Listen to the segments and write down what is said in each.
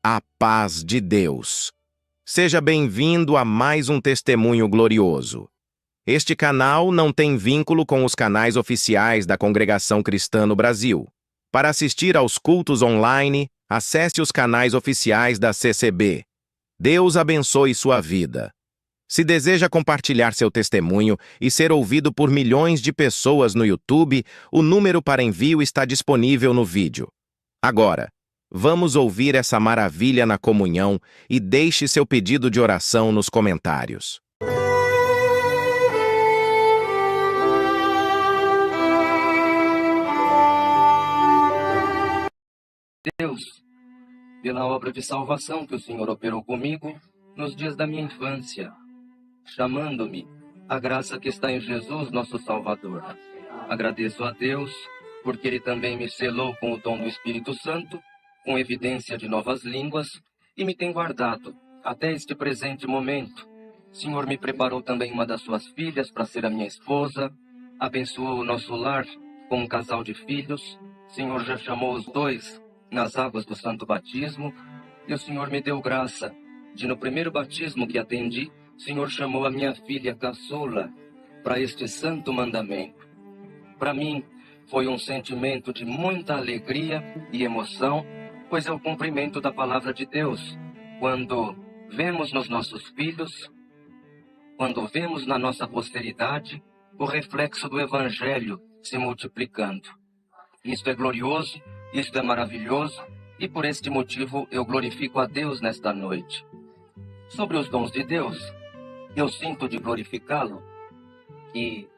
A paz de Deus. Seja bem-vindo a mais um testemunho glorioso. Este canal não tem vínculo com os canais oficiais da Congregação Cristã no Brasil. Para assistir aos cultos online, acesse os canais oficiais da CCB. Deus abençoe sua vida. Se deseja compartilhar seu testemunho e ser ouvido por milhões de pessoas no YouTube, o número para envio está disponível no vídeo. Agora, vamos ouvir essa maravilha na comunhão e deixe seu pedido de oração nos comentários. Deus, pela obra de salvação que o Senhor operou comigo nos dias da minha infância, chamando-me à graça que está em Jesus, nosso Salvador. Agradeço a Deus, porque Ele também me selou com o dom do Espírito Santo, com evidência de novas línguas, e me tem guardado até este presente momento. O Senhor me preparou também uma das suas filhas para ser a minha esposa, abençoou o nosso lar com um casal de filhos. O Senhor já chamou os dois nas águas do santo batismo, e o Senhor me deu graça de, no primeiro batismo que atendi, o Senhor chamou a minha filha caçula para este santo mandamento. Para mim, foi um sentimento de muita alegria e emoção, pois é o cumprimento da palavra de Deus. Quando vemos nos nossos filhos, quando vemos na nossa posteridade, o reflexo do Evangelho se multiplicando. Isto é glorioso, isto é maravilhoso, e por este motivo eu glorifico a Deus nesta noite. Sobre os dons de Deus, eu sinto de glorificá-lo, que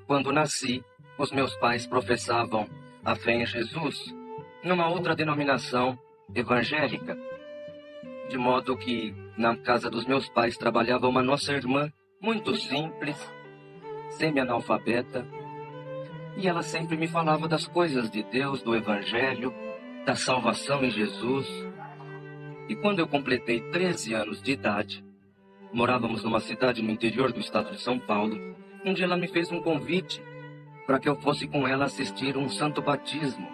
quando nasci, os meus pais professavam a fé em Jesus numa outra denominação evangélica, de modo que na casa dos meus pais trabalhava uma nossa irmã muito simples, semi-analfabeta, e ela sempre me falava das coisas de Deus, do Evangelho, da salvação em Jesus. E quando eu completei 13 anos de idade, morávamos numa cidade no interior do estado de São Paulo, um dia ela me fez um convite para que eu fosse com ela assistir um santo batismo.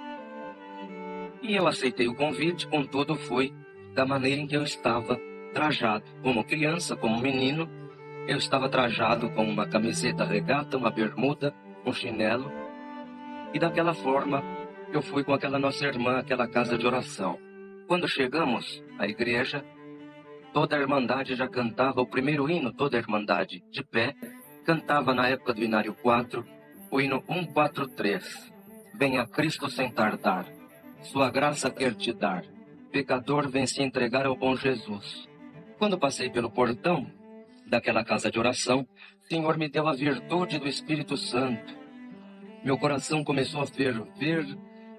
E eu aceitei o convite, contudo fui da maneira em que eu estava trajado. Como criança, como menino, eu estava trajado com uma camiseta regata, uma bermuda, um chinelo. E daquela forma, eu fui com aquela nossa irmã, àquela casa de oração. Quando chegamos à igreja, toda a Irmandade já cantava o primeiro hino, toda a Irmandade de pé, cantava na época do Inário 4, o hino 143. Venha Cristo sem tardar, sua graça quer te dar, pecador vem se entregar ao bom Jesus. Quando passei pelo portão daquela casa de oração, o Senhor me deu a virtude do Espírito Santo. Meu coração começou a ferver,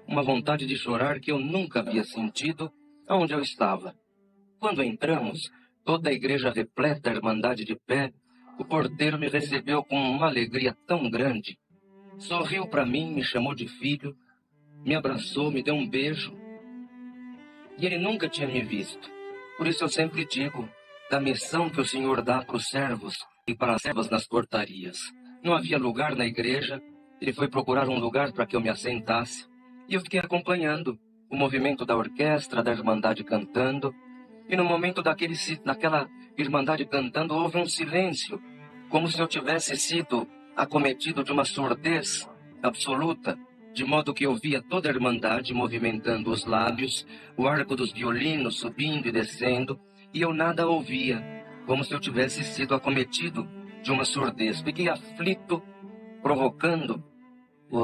uma vontade de chorar que eu nunca havia sentido aonde eu estava. Quando entramos, toda a igreja repleta, a Irmandade de pé, o porteiro me recebeu com uma alegria tão grande. Sorriu para mim, me chamou de filho, me abraçou, me deu um beijo. E ele nunca tinha me visto. Por isso eu sempre digo da missão que o Senhor dá para os servos e para as servas nas portarias. Não havia lugar na igreja. Ele foi procurar um lugar para que eu me assentasse, e eu fiquei acompanhando o movimento da orquestra, da Irmandade cantando, e no momento daquela Irmandade cantando, houve um silêncio, como se eu tivesse sido acometido de uma surdez absoluta, de modo que eu via toda a Irmandade movimentando os lábios, o arco dos violinos subindo e descendo, e eu nada ouvia, como se eu tivesse sido acometido de uma surdez. Fiquei aflito, provocando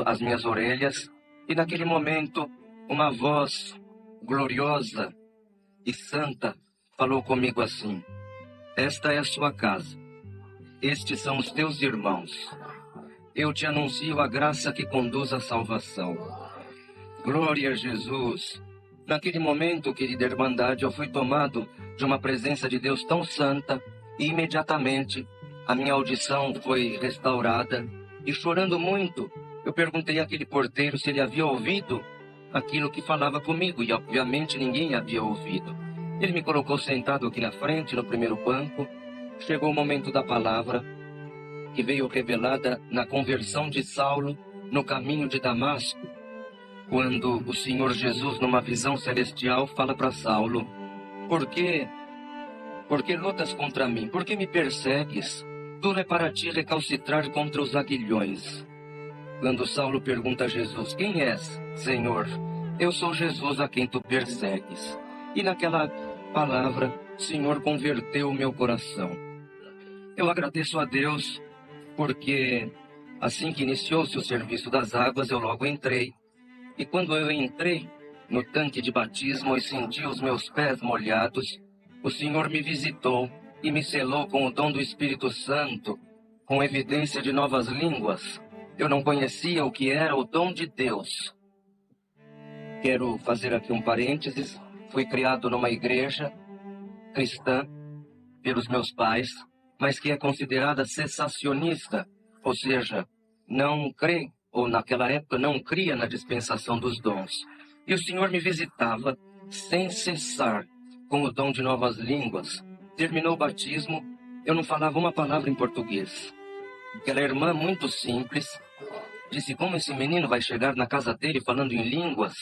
as minhas orelhas, e naquele momento uma voz gloriosa e santa falou comigo assim: esta é a sua casa, estes são os teus irmãos, eu te anuncio a graça que conduz à salvação. Glória a Jesus! Naquele momento, querida Irmandade, eu fui tomado de uma presença de Deus tão santa, e imediatamente a minha audição foi restaurada. E chorando muito, eu perguntei àquele porteiro se ele havia ouvido aquilo que falava comigo, e obviamente ninguém havia ouvido. Ele me colocou sentado aqui na frente, no primeiro banco. Chegou o momento da palavra, que veio revelada na conversão de Saulo no caminho de Damasco, quando o Senhor Jesus, numa visão celestial, fala para Saulo: Por que lutas contra mim? Por que me persegues? Duro é para ti recalcitrar contra os aguilhões. Quando Saulo pergunta a Jesus: quem és, Senhor? Eu sou Jesus a quem tu persegues. E naquela palavra, o Senhor converteu o meu coração. Eu agradeço a Deus porque assim que iniciou-se o serviço das águas, eu logo entrei. E quando eu entrei no tanque de batismo e senti os meus pés molhados, o Senhor me visitou e me selou com o dom do Espírito Santo, com evidência de novas línguas. Eu não conhecia o que era o dom de Deus. Quero fazer aqui um parênteses. Fui criado numa igreja cristã pelos meus pais, mas que é considerada cessacionista, ou seja, não crê, ou naquela época não cria na dispensação dos dons. E o Senhor me visitava sem cessar com o dom de novas línguas. Terminou o batismo, eu não falava uma palavra em português. Aquela irmã muito simples disse: como esse menino vai chegar na casa dele falando em línguas?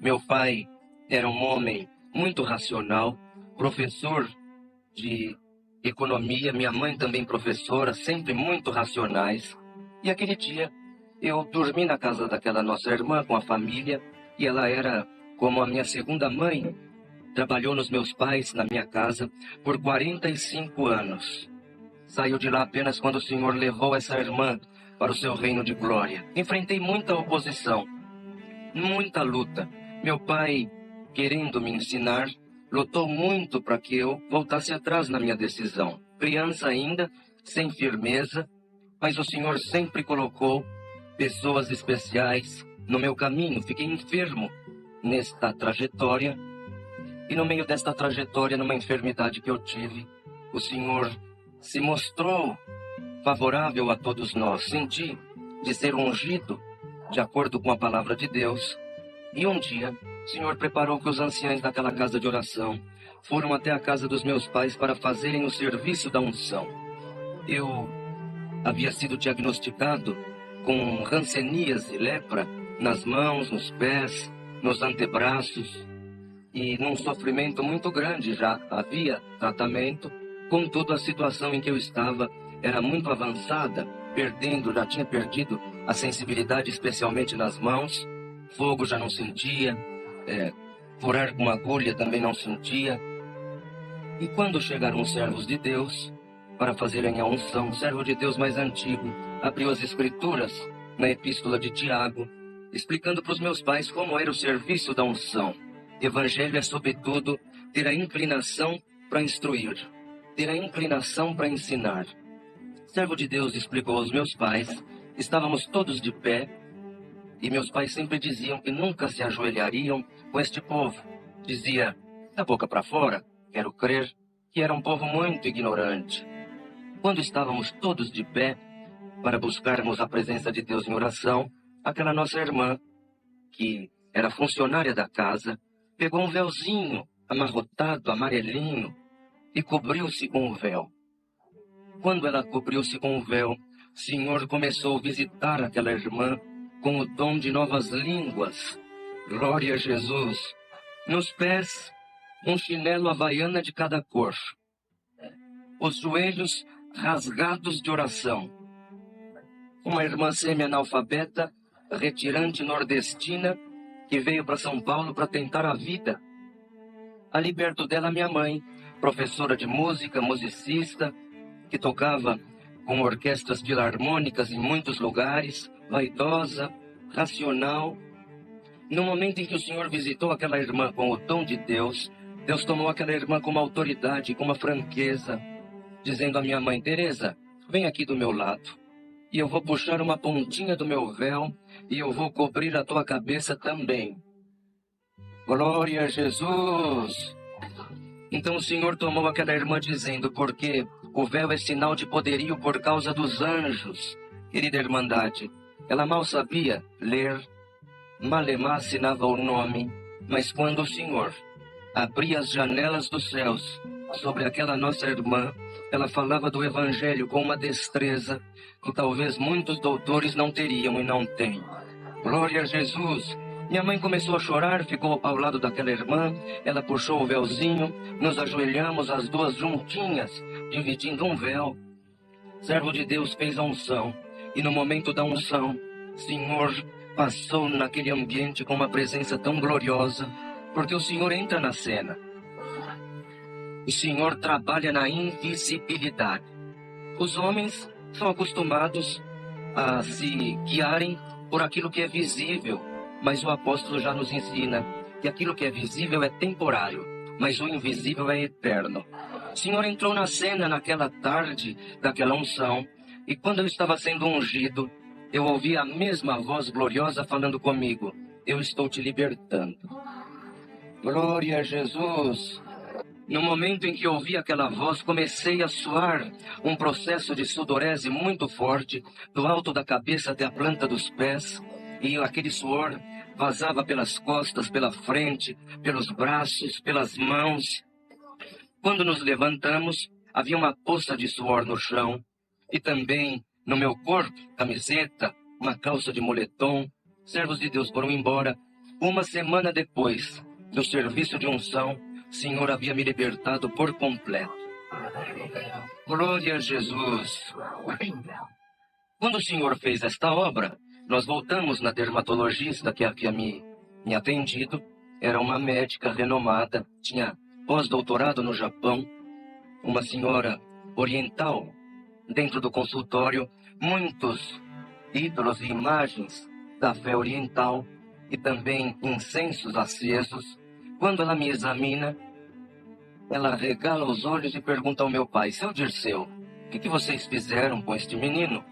Meu pai era um homem muito racional, professor de economia, minha mãe também professora, sempre muito racionais. E aquele dia eu dormi na casa daquela nossa irmã com a família, e ela era como a minha segunda mãe. Trabalhou nos meus pais, na minha casa, por 45 anos. Saiu de lá apenas quando o Senhor levou essa irmã para o seu reino de glória. Enfrentei muita oposição, muita luta. Meu pai, querendo me ensinar, lutou muito para que eu voltasse atrás na minha decisão. Criança ainda, sem firmeza, mas o Senhor sempre colocou pessoas especiais no meu caminho. Fiquei enfermo nesta trajetória, e no meio desta trajetória, numa enfermidade que eu tive, o Senhor se mostrou favorável a todos nós. Senti de ser ungido de acordo com a palavra de Deus. E um dia, o Senhor preparou que os anciãos daquela casa de oração foram até a casa dos meus pais para fazerem o serviço da unção. Eu havia sido diagnosticado com hanseníase, lepra, nas mãos, nos pés, nos antebraços, e num sofrimento muito grande. Já havia tratamento, contudo a situação em que eu estava era muito avançada, já tinha perdido a sensibilidade, especialmente nas mãos. Fogo já não sentia, furar com agulha também não sentia. E quando chegaram os servos de Deus para fazerem a unção, o servo de Deus mais antigo abriu as escrituras na epístola de Tiago, explicando para os meus pais como era o serviço da unção. Evangelho é, sobretudo, ter a inclinação para instruir, ter a inclinação para ensinar. O servo de Deus explicou aos meus pais, estávamos todos de pé, e meus pais sempre diziam que nunca se ajoelhariam com este povo. Dizia, da boca para fora, quero crer, que era um povo muito ignorante. Quando estávamos todos de pé, para buscarmos a presença de Deus em oração, aquela nossa irmã, que era funcionária da casa, pegou um véuzinho amarrotado, amarelinho, e cobriu-se com o véu. Quando ela cobriu-se com o véu, o Senhor começou a visitar aquela irmã com o dom de novas línguas. Glória a Jesus. Nos pés, um chinelo havaiana de cada cor. Os joelhos rasgados de oração. Uma irmã semi-analfabeta, retirante nordestina, que veio para São Paulo para tentar a vida. Ali perto dela, minha mãe, professora de música, musicista, que tocava com orquestras filarmônicas em muitos lugares, vaidosa, racional. No momento em que o Senhor visitou aquela irmã com o dom de Deus, Deus tomou aquela irmã com uma autoridade, com uma franqueza, dizendo à minha mãe, Teresa, vem aqui do meu lado, e eu vou puxar uma pontinha do meu véu, e eu vou cobrir a tua cabeça também. Glória a Jesus! Então o Senhor tomou aquela irmã dizendo, porque o véu é sinal de poderio por causa dos anjos. Querida Irmandade, ela mal sabia ler, malemar assinava o nome, mas quando o Senhor abria as janelas dos céus sobre aquela nossa irmã, ela falava do Evangelho com uma destreza que talvez muitos doutores não teriam e não têm. Glória a Jesus! Minha mãe começou a chorar, ficou ao lado daquela irmã, ela puxou o véuzinho, nos ajoelhamos as duas juntinhas, dividindo um véu. Servo de Deus fez a unção, e no momento da unção, Senhor passou naquele ambiente com uma presença tão gloriosa, porque o Senhor entra na cena. O Senhor trabalha na invisibilidade. Os homens são acostumados a se guiarem por aquilo que é visível, mas o apóstolo já nos ensina que aquilo que é visível é temporário, mas o invisível é eterno. O Senhor entrou na cena naquela tarde daquela unção, e quando eu estava sendo ungido, eu ouvi a mesma voz gloriosa falando comigo: eu estou te libertando. Glória a Jesus! No momento em que ouvi aquela voz, comecei a suar um processo de sudorese muito forte, do alto da cabeça até a planta dos pés, e aquele suor vazava pelas costas, pela frente, pelos braços, pelas mãos. Quando nos levantamos, havia uma poça de suor no chão, e também no meu corpo, camiseta, uma calça de moletom. Servos de Deus foram embora. Uma semana depois do serviço de unção, o Senhor havia me libertado por completo. Glória a Jesus. Quando o Senhor fez esta obra, nós voltamos na dermatologista que havia me atendido. Era uma médica renomada, tinha pós-doutorado no Japão, uma senhora oriental. Dentro do consultório, muitos ídolos e imagens da fé oriental e também incensos acesos. Quando ela me examina, ela regala os olhos e pergunta ao meu pai: seu Dirceu, o que vocês fizeram com este menino?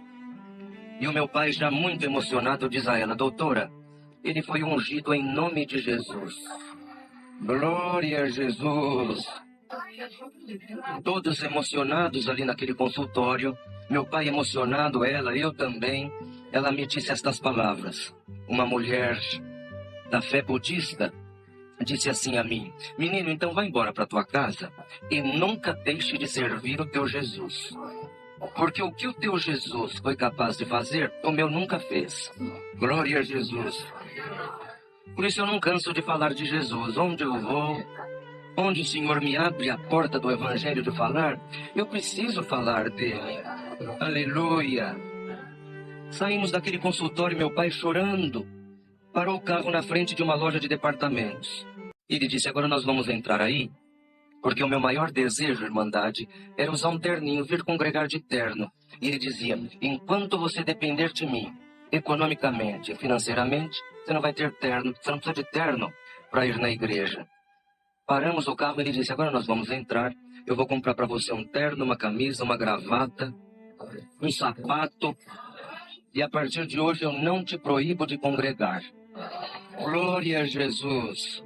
E o meu pai, já muito emocionado, diz a ela: doutora, ele foi ungido em nome de Jesus. Glória a Jesus! Todos emocionados ali naquele consultório, meu pai emocionado, ela, eu também. Ela me disse estas palavras. Uma mulher da fé budista disse assim a mim: menino, então vai embora para tua casa e nunca deixe de servir o teu Jesus. Porque o que o teu Jesus foi capaz de fazer, o meu nunca fez. Glória a Jesus. Por isso eu não canso de falar de Jesus. Onde eu vou, onde o Senhor me abre a porta do Evangelho de falar, eu preciso falar dele. Aleluia. Saímos daquele consultório, meu pai chorando, parou o carro na frente de uma loja de departamentos. Ele disse: agora nós vamos entrar aí, porque o meu maior desejo, Irmandade, era usar um terninho, vir congregar de terno. E ele dizia: enquanto você depender de mim, economicamente e financeiramente, você não vai ter terno, você não precisa de terno para ir na igreja. Paramos o carro e ele disse: agora nós vamos entrar, eu vou comprar para você um terno, uma camisa, uma gravata, um sapato, e a partir de hoje eu não te proíbo de congregar. Glória a Jesus.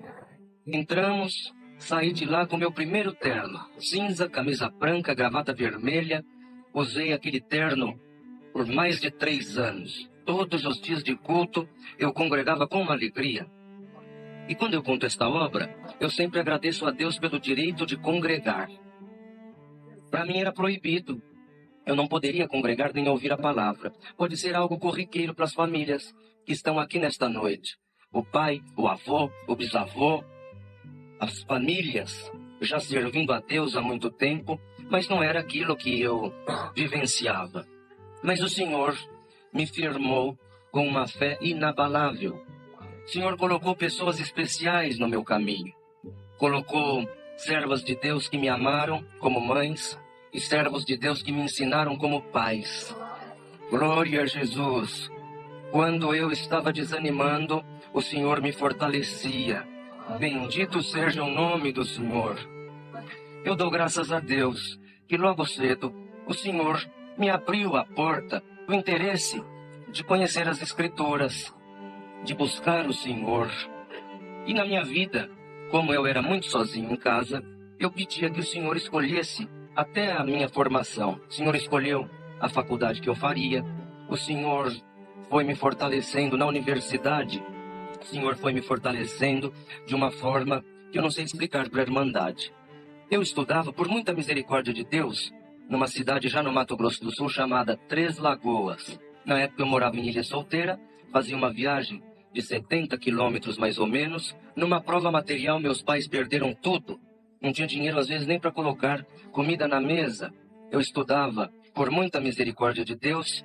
Entramos, saí de lá com meu primeiro terno, cinza, camisa branca, gravata vermelha. Usei aquele terno por mais de 3 anos. Todos os dias de culto eu congregava com uma alegria. E quando eu conto esta obra, eu sempre agradeço a Deus pelo direito de congregar. Para mim era proibido. Eu não poderia congregar nem ouvir a palavra. Pode ser algo corriqueiro para as famílias que estão aqui nesta noite. O pai, o avô, o bisavô, as famílias já servindo a Deus há muito tempo, mas não era aquilo que eu vivenciava. Mas o Senhor me firmou com uma fé inabalável. O Senhor colocou pessoas especiais no meu caminho. Colocou servas de Deus que me amaram como mães e servos de Deus que me ensinaram como pais. Glória a Jesus. Quando eu estava desanimando, o Senhor me fortalecia. Bendito seja o nome do Senhor. Eu dou graças a Deus que logo cedo o Senhor me abriu a porta, o interesse de conhecer as Escrituras, de buscar o Senhor. E na minha vida, como eu era muito sozinho em casa, eu pedia que o Senhor escolhesse até a minha formação. O Senhor escolheu a faculdade que eu faria. O Senhor foi me fortalecendo na universidade. O Senhor foi me fortalecendo de uma forma que eu não sei explicar para a Irmandade. Eu estudava, por muita misericórdia de Deus, numa cidade já no Mato Grosso do Sul chamada Três Lagoas. Na época eu morava em Ilha Solteira, fazia uma viagem de 70 quilômetros mais ou menos. Numa prova material, meus pais perderam tudo. Não tinha dinheiro, às vezes, nem para colocar comida na mesa. Eu estudava, por muita misericórdia de Deus,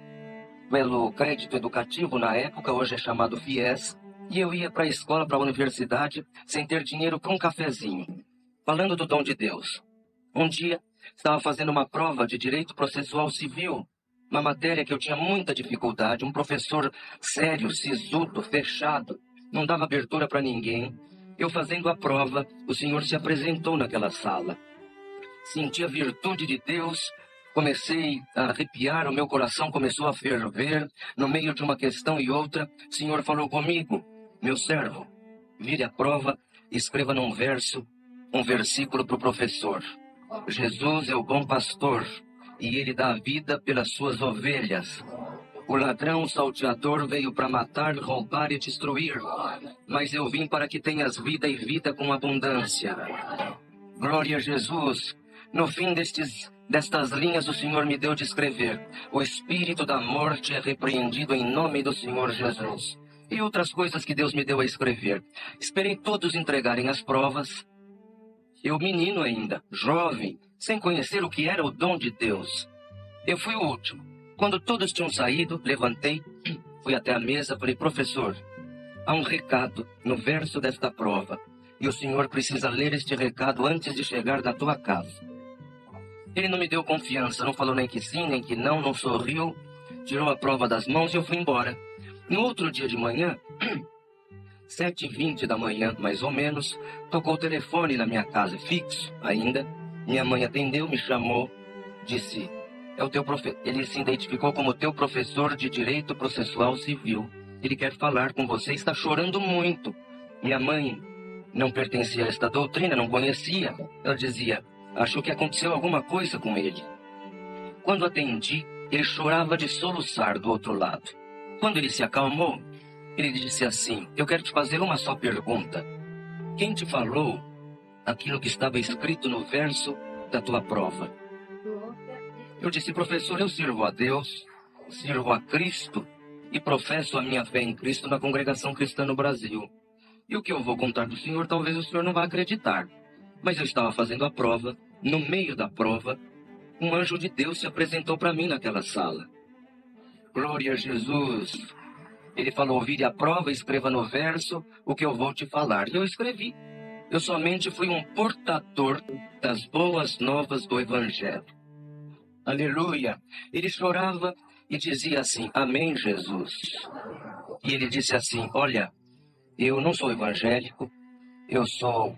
pelo crédito educativo na época, hoje é chamado FIES, e eu ia para a escola, para a universidade, sem ter dinheiro para um cafezinho. Falando do dom de Deus. Um dia, estava fazendo uma prova de Direito Processual Civil, uma matéria que eu tinha muita dificuldade, um professor sério, sisudo, fechado, não dava abertura para ninguém. Eu fazendo a prova, o Senhor se apresentou naquela sala. Senti a virtude de Deus, comecei a arrepiar, o meu coração começou a ferver. No meio de uma questão e outra, o Senhor falou comigo: meu servo, vire a prova, escreva num verso, um versículo para o professor. Jesus é o bom pastor, e ele dá a vida pelas suas ovelhas. O ladrão, o salteador, veio para matar, roubar e destruir. Mas eu vim para que tenhas vida e vida com abundância. Glória a Jesus. No fim destas linhas, o Senhor me deu de escrever: o espírito da morte é repreendido em nome do Senhor Jesus. E outras coisas que Deus me deu a escrever. Esperei todos entregarem as provas. Eu, menino ainda, jovem, sem conhecer o que era o dom de Deus. Eu fui o último. Quando todos tinham saído, levantei, fui até a mesa, falei: professor, há um recado no verso desta prova, e o senhor precisa ler este recado antes de chegar da tua casa. Ele não me deu confiança, não falou nem que sim, nem que não sorriu, tirou a prova das mãos e eu fui embora. No outro dia de manhã, 7h20 da manhã, mais ou menos, tocou o telefone na minha casa, fixo ainda. Minha mãe atendeu, me chamou, disse: é o teu professor. Ele se identificou como teu professor de Direito Processual Civil. Ele quer falar com você, está chorando muito. Minha mãe não pertencia a esta doutrina, não conhecia. Ela dizia: achou que aconteceu alguma coisa com ele. Quando atendi, ele chorava de soluçar do outro lado. Quando ele se acalmou, ele disse assim: eu quero te fazer uma só pergunta. Quem te falou aquilo que estava escrito no verso da tua prova? Eu disse: professor, eu sirvo a Deus, sirvo a Cristo e professo a minha fé em Cristo na Congregação Cristã no Brasil. E o que eu vou contar do senhor, talvez o senhor não vá acreditar. Mas eu estava fazendo a prova, no meio da prova, um anjo de Deus se apresentou para mim naquela sala. Glória a Jesus! Ele falou: vire a prova, escreva no verso o que eu vou te falar. E eu escrevi. Eu somente fui um portador das boas novas do Evangelho. Aleluia! Ele chorava e dizia assim: amém, Jesus. E ele disse assim: olha, eu não sou evangélico, eu sou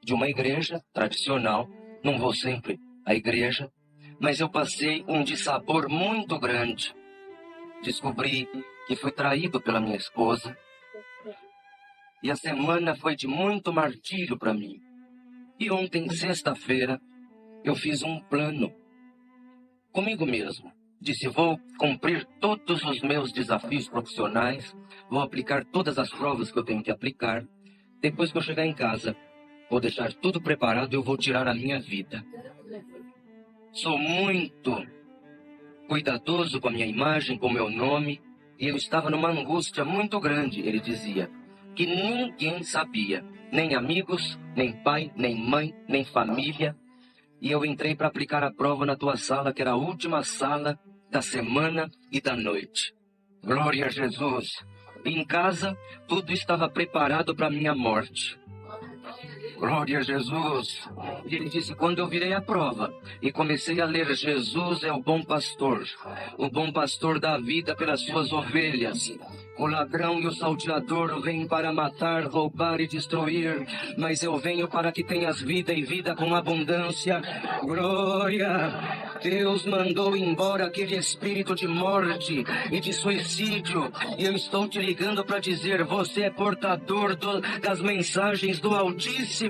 de uma igreja tradicional, não vou sempre à igreja, mas eu passei um dissabor muito grande. Descobri que fui traído pela minha esposa, e a semana foi de muito martírio para mim. E ontem, sexta-feira, eu fiz um plano comigo mesmo. Disse: vou cumprir todos os meus desafios profissionais, vou aplicar todas as provas que eu tenho que aplicar. Depois que eu chegar em casa, vou deixar tudo preparado e eu vou tirar a minha vida. Sou muito cuidadoso com a minha imagem, com o meu nome, e eu estava numa angústia muito grande, ele dizia, que ninguém sabia, nem amigos, nem pai, nem mãe, nem família. E eu entrei para aplicar a prova na tua sala, que era a última sala da semana e da noite. Glória a Jesus! E em casa, tudo estava preparado para a minha morte. Glória a Jesus! E ele disse: quando eu virei a prova e comecei a ler: Jesus é o bom pastor dá a vida pelas suas ovelhas. O ladrão e o salteador vêm para matar, roubar e destruir, mas eu venho para que tenhas vida e vida com abundância. Glória! Deus mandou embora aquele espírito de morte e de suicídio, e eu estou te ligando para dizer: você é portador das mensagens do Altíssimo.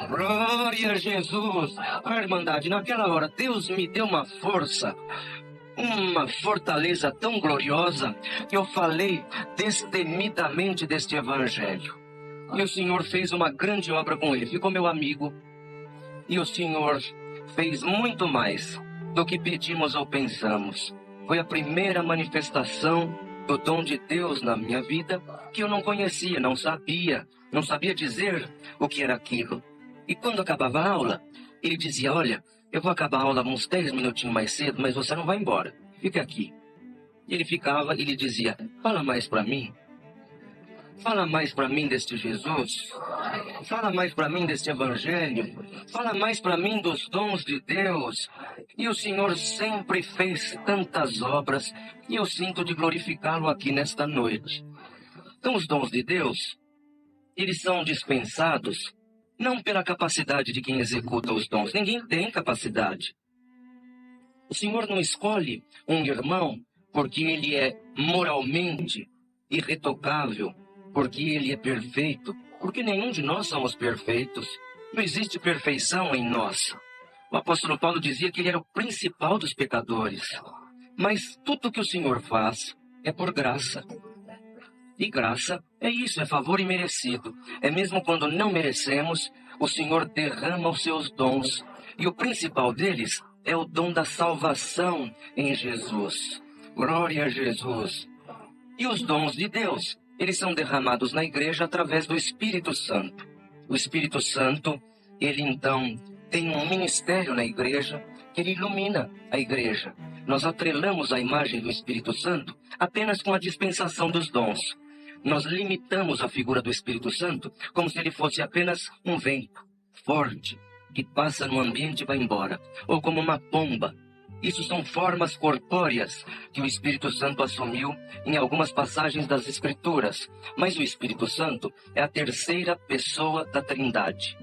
Glória a Jesus! A Irmandade, naquela hora, Deus me deu uma força, uma fortaleza tão gloriosa, que eu falei destemidamente deste Evangelho. E o Senhor fez uma grande obra com ele, ficou meu amigo. E o Senhor fez muito mais do que pedimos ou pensamos. Foi a primeira manifestação do dom de Deus na minha vida que eu não conhecia, não sabia dizer o que era aquilo. E quando acabava a aula, ele dizia: olha, eu vou acabar a aula uns 10 minutinhos mais cedo, mas você não vai embora, fica aqui. Ele ficava e ele dizia: fala mais para mim. Fala mais para mim deste Jesus. Fala mais para mim deste Evangelho. Fala mais para mim dos dons de Deus. E o Senhor sempre fez tantas obras e eu sinto de glorificá-lo aqui nesta noite. Então os dons de Deus, eles são dispensados não pela capacidade de quem executa os dons. Ninguém tem capacidade. O Senhor não escolhe um irmão porque ele é moralmente irretocável, porque ele é perfeito, porque nenhum de nós somos perfeitos. Não existe perfeição em nós. O apóstolo Paulo dizia que ele era o principal dos pecadores. Mas tudo que o Senhor faz é por graça. E graça é isso, é favor imerecido. É mesmo quando não merecemos, o Senhor derrama os seus dons. E o principal deles é o dom da salvação em Jesus. Glória a Jesus. E os dons de Deus, eles são derramados na igreja através do Espírito Santo. O Espírito Santo, ele então tem um ministério na igreja que ele ilumina a igreja. Nós atrelamos a imagem do Espírito Santo apenas com a dispensação dos dons. Nós limitamos a figura do Espírito Santo como se ele fosse apenas um vento forte que passa no ambiente e vai embora, ou como uma pomba. Isso são formas corpóreas que o Espírito Santo assumiu em algumas passagens das Escrituras. Mas o Espírito Santo é a terceira pessoa da Trindade.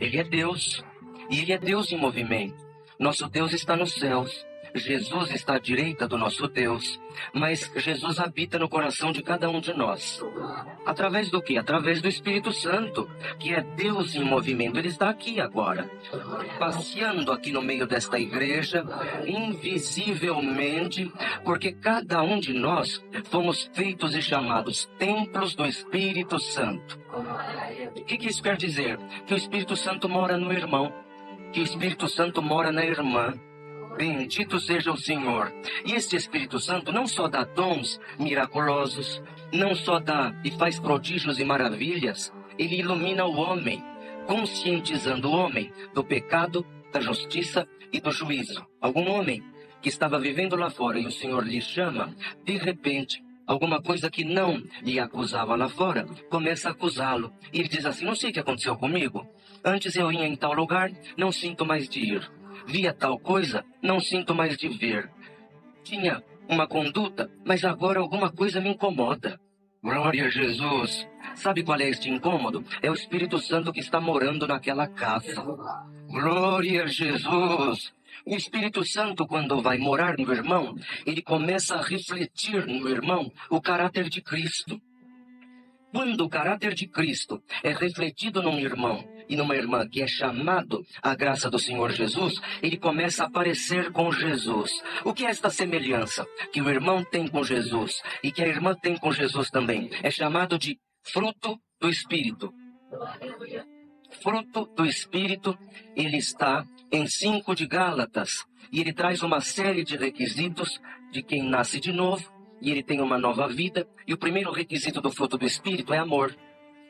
Ele é Deus, e ele é Deus em movimento. Nosso Deus está nos céus. Jesus está à direita do nosso Deus, mas Jesus habita no coração de cada um de nós. Através do quê? Através do Espírito Santo, que é Deus em movimento. Ele está aqui agora, passeando aqui no meio desta igreja, invisivelmente, porque cada um de nós fomos feitos e chamados templos do Espírito Santo. O que isso quer dizer? Que o Espírito Santo mora no irmão, que o Espírito Santo mora na irmã. Bendito seja o Senhor. E este Espírito Santo não só dá dons miraculosos, não só dá e faz prodígios e maravilhas, ele ilumina o homem, conscientizando o homem do pecado, da justiça e do juízo. Algum homem que estava vivendo lá fora e o Senhor lhe chama, de repente, alguma coisa que não lhe acusava lá fora, começa a acusá-lo. E ele diz assim: não sei o que aconteceu comigo. Antes eu ia em tal lugar, não sinto mais de ir. Via tal coisa, não sinto mais de ver. Tinha uma conduta, mas agora alguma coisa me incomoda. Glória a Jesus. Sabe qual é este incômodo? É o Espírito Santo que está morando naquela casa. Glória a Jesus. O Espírito Santo, quando vai morar no irmão, ele começa a refletir no irmão o caráter de Cristo. Quando o caráter de Cristo é refletido num irmão e numa irmã que é chamado à graça do Senhor Jesus, ele começa a parecer com Jesus. O que é esta semelhança que o irmão tem com Jesus e que a irmã tem com Jesus também? É chamado de fruto do Espírito. Fruto do Espírito, ele está em 5 de Gálatas e ele traz uma série de requisitos de quem nasce de novo. E ele tem uma nova vida. E o primeiro requisito do fruto do Espírito é amor,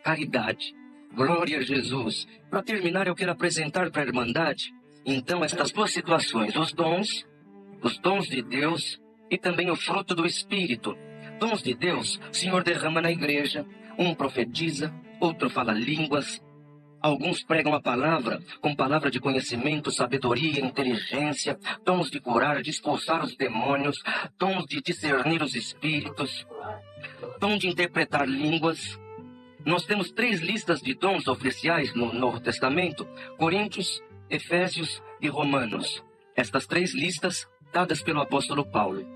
caridade. Glória a Jesus. Para terminar, eu quero apresentar para a Irmandade, então, estas duas situações. Os dons de Deus e também o fruto do Espírito. Dons de Deus, o Senhor derrama na igreja. Um profetiza, outro fala línguas. Alguns pregam a palavra com palavra de conhecimento, sabedoria, inteligência, dons de curar, de expulsar os demônios, dons de discernir os espíritos, dom de interpretar línguas. Nós temos 3 listas de dons oficiais no Novo Testamento: Coríntios, Efésios e Romanos. Estas 3 listas dadas pelo apóstolo Paulo.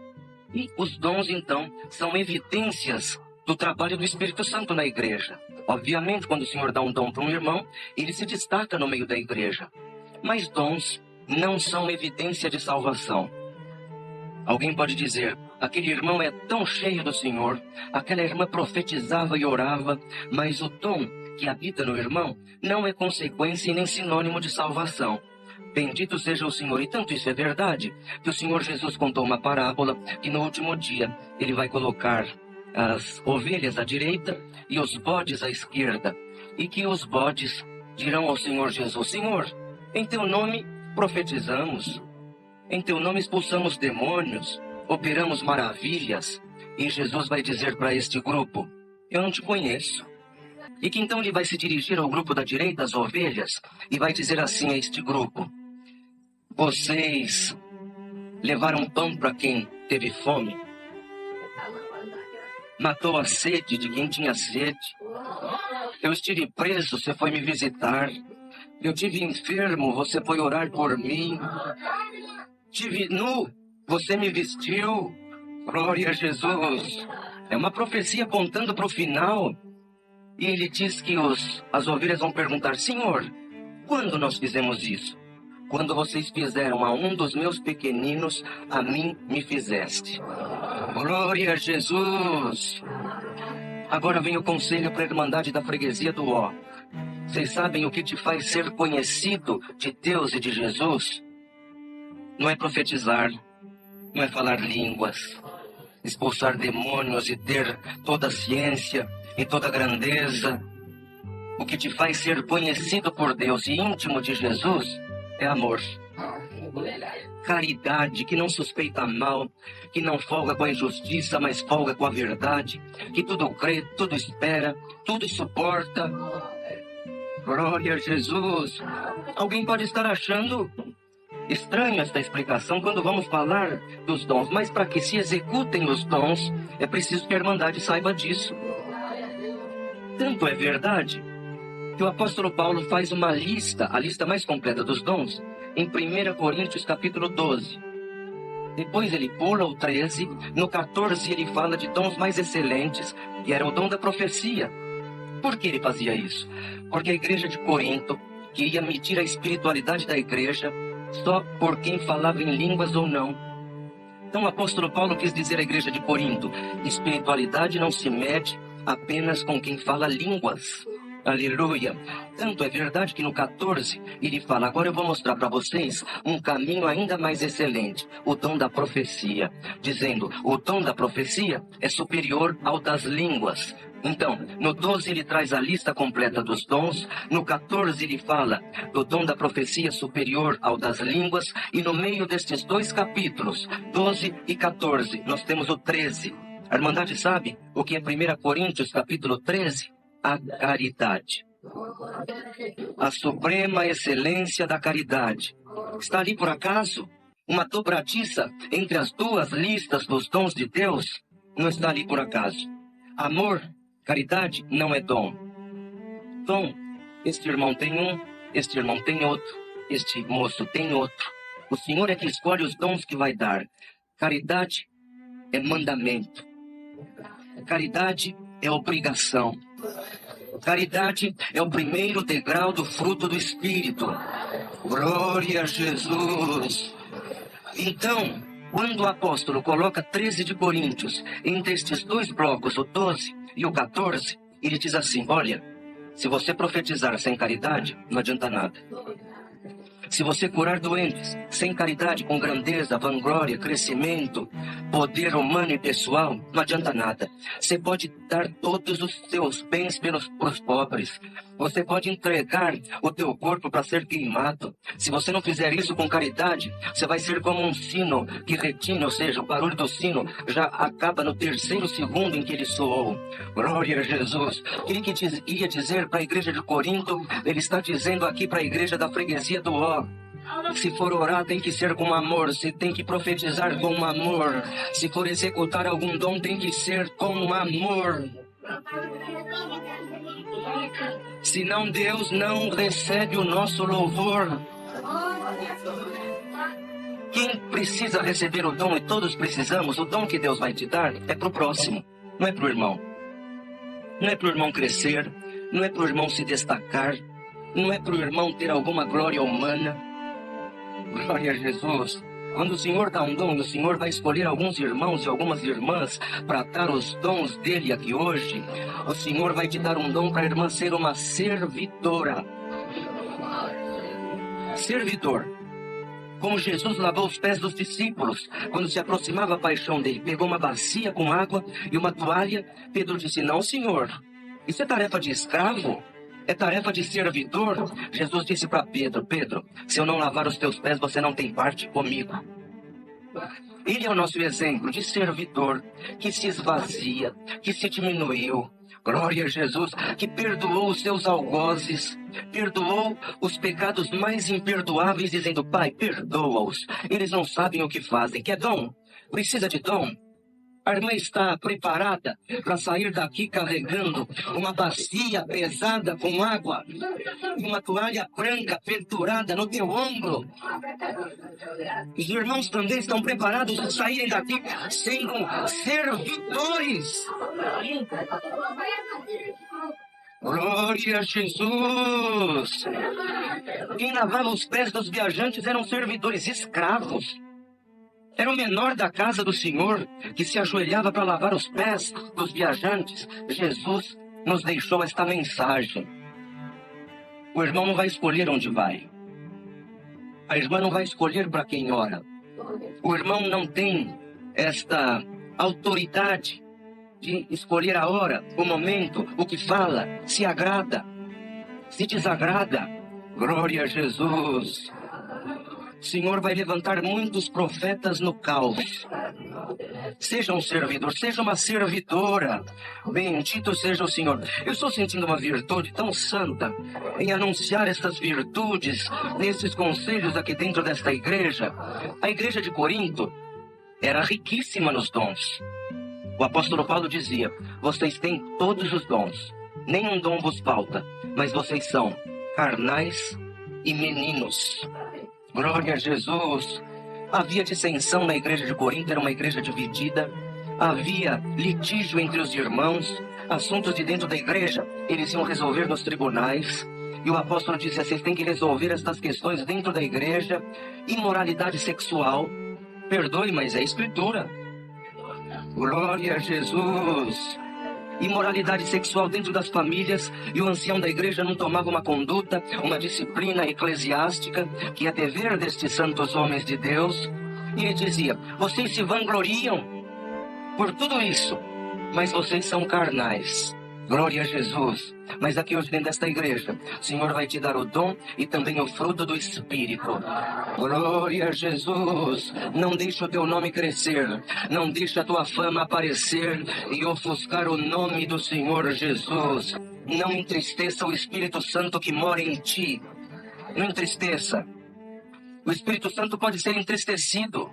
E os dons, então, são evidências do trabalho do Espírito Santo na igreja. Obviamente, quando o Senhor dá um dom para um irmão, ele se destaca no meio da igreja. Mas dons não são evidência de salvação. Alguém pode dizer: aquele irmão é tão cheio do Senhor, aquela irmã profetizava e orava, mas o dom que habita no irmão não é consequência e nem sinônimo de salvação. Bendito seja o Senhor. E tanto isso é verdade, que o Senhor Jesus contou uma parábola que no último dia ele vai colocar as ovelhas à direita e os bodes à esquerda. E que os bodes dirão ao Senhor Jesus: Senhor, em teu nome profetizamos, em teu nome expulsamos demônios, operamos maravilhas. E Jesus vai dizer para este grupo: eu não te conheço. E que então ele vai se dirigir ao grupo da direita, as ovelhas, e vai dizer assim a este grupo: vocês levaram pão para quem teve fome, matou a sede de quem tinha sede. Eu estive preso, você foi me visitar. Eu tive enfermo, você foi orar por mim. Tive nu, você me vestiu. Glória a Jesus. É uma profecia apontando para o final. E ele diz que as ovelhas vão perguntar: Senhor, quando nós fizemos isso? Quando vocês fizeram a um dos meus pequeninos, a mim me fizeste. Glória a Jesus. Agora vem o conselho para a Irmandade da Freguesia do Ó. Vocês sabem o que te faz ser conhecido de Deus e de Jesus? Não é profetizar, não é falar línguas, expulsar demônios e ter toda a ciência e toda a grandeza. O que te faz ser conhecido por Deus e íntimo de Jesus é amor. Caridade, que não suspeita mal, que não folga com a injustiça, mas folga com a verdade, que tudo crê, tudo espera, tudo suporta. Glória a Jesus. Alguém pode estar achando estranho esta explicação quando vamos falar dos dons, mas para que se executem os dons, é preciso que a Irmandade saiba disso. Tanto é verdade que o apóstolo Paulo faz uma lista, a lista mais completa dos dons, em 1 Coríntios capítulo 12. Depois ele pula o 13, no 14 ele fala de dons mais excelentes, que era o dom da profecia. Por que ele fazia isso? Porque a igreja de Corinto queria medir a espiritualidade da igreja só por quem falava em línguas ou não. Então o apóstolo Paulo quis dizer à igreja de Corinto: espiritualidade não se mede apenas com quem fala línguas. Aleluia. Tanto é verdade que no 14 ele fala: agora eu vou mostrar para vocês um caminho ainda mais excelente, o dom da profecia, dizendo: o dom da profecia é superior ao das línguas. Então, no 12 ele traz a lista completa dos dons, no 14 ele fala do dom da profecia superior ao das línguas, e no meio destes dois capítulos, 12 e 14, nós temos o 13. A Irmandade sabe o que é 1 Coríntios capítulo 13? A caridade. A suprema excelência da caridade. Está ali por acaso? Uma dobradiça entre as duas listas dos dons de Deus? Não está ali por acaso. Amor, caridade não é dom. Dom, este irmão tem um, este irmão tem outro, este moço tem outro. O Senhor é que escolhe os dons que vai dar. Caridade é mandamento. Caridade é obrigação. Caridade é o primeiro degrau do fruto do Espírito. Glória a Jesus. Então, quando o apóstolo coloca 13 de Coríntios entre estes dois blocos, o 12 e o 14, ele diz assim: olha, se você profetizar sem caridade, não adianta nada. Se você curar doentes sem caridade, com grandeza, vanglória, crescimento, poder humano e pessoal, não adianta nada. Você pode dar todos os seus bens para os pobres. Você pode entregar o teu corpo para ser queimado. Se você não fizer isso com caridade, você vai ser como um sino que retine, ou seja, o barulho do sino já acaba no terceiro segundo em que ele soou. Glória a Jesus. O que ele ia dizer para a igreja de Corinto, ele está dizendo aqui para a igreja da Freguesia do Ó. Se for orar, tem que ser com amor. Se tem que profetizar com amor. Se for executar algum dom, tem que ser com amor. Senão Deus não recebe o nosso louvor. Quem precisa receber o dom, e todos precisamos, o dom que Deus vai te dar é para o próximo, não é para o irmão. Não é para o irmão crescer, não é para o irmão se destacar, não é para o irmão ter alguma glória humana. Glória a Jesus. Quando o Senhor dá um dom, o Senhor vai escolher alguns irmãos e algumas irmãs para dar os dons dele aqui hoje. O Senhor vai te dar um dom para a irmã ser uma servidora. servidor. Como Jesus lavou os pés dos discípulos quando se aproximava a paixão dele, pegou uma bacia com água e uma toalha. Pedro disse: não, Senhor, isso é tarefa de escravo, é tarefa de servidor. Jesus disse para Pedro: Pedro, se eu não lavar os teus pés, você não tem parte comigo. Ele é o nosso exemplo de servidor, que se esvazia, que se diminuiu. Glória a Jesus, que perdoou os seus algozes, perdoou os pecados mais imperdoáveis, dizendo: Pai, perdoa-os, eles não sabem o que fazem. Quer dom? Precisa de dom? A irmã está preparada para sair daqui carregando uma bacia pesada com água e uma toalha branca pendurada no teu ombro. Os irmãos também estão preparados para saírem daqui sendo servidores. Glória a Jesus! Quem lavava os pés dos viajantes eram servidores, escravos. Era o menor da casa do Senhor que se ajoelhava para lavar os pés dos viajantes. Jesus nos deixou esta mensagem. O irmão não vai escolher onde vai. A irmã não vai escolher para quem ora. O irmão não tem esta autoridade de escolher a hora, o momento, o que fala, se agrada, se desagrada. Glória a Jesus! O Senhor vai levantar muitos profetas no caos. Seja um servidor, seja uma servidora. Bendito seja o Senhor. Eu estou sentindo uma virtude tão santa em anunciar estas virtudes, nesses conselhos aqui dentro desta igreja. A igreja de Corinto era riquíssima nos dons. O apóstolo Paulo dizia: vocês têm todos os dons, nenhum dom vos falta, mas vocês são carnais e meninos. Glória a Jesus! Havia dissensão na igreja de Corinto, era uma igreja dividida. Havia litígio entre os irmãos, assuntos de dentro da igreja, eles iam resolver nos tribunais. E o apóstolo disse: vocês têm que resolver estas questões dentro da igreja. Imoralidade sexual, perdoe, mas é escritura. Glória a Jesus! Imoralidade sexual dentro das famílias, e o ancião da igreja não tomava uma conduta, uma disciplina eclesiástica, que é dever destes santos homens de Deus. E ele dizia: vocês se vangloriam por tudo isso, mas vocês são carnais. Glória a Jesus! Mas aqui hoje dentro desta igreja, o Senhor vai te dar o dom e também o fruto do Espírito. Glória a Jesus! Não deixe o teu nome crescer, não deixe a tua fama aparecer e ofuscar o nome do Senhor Jesus. Não entristeça o Espírito Santo que mora em ti. Não entristeça. O Espírito Santo pode ser entristecido.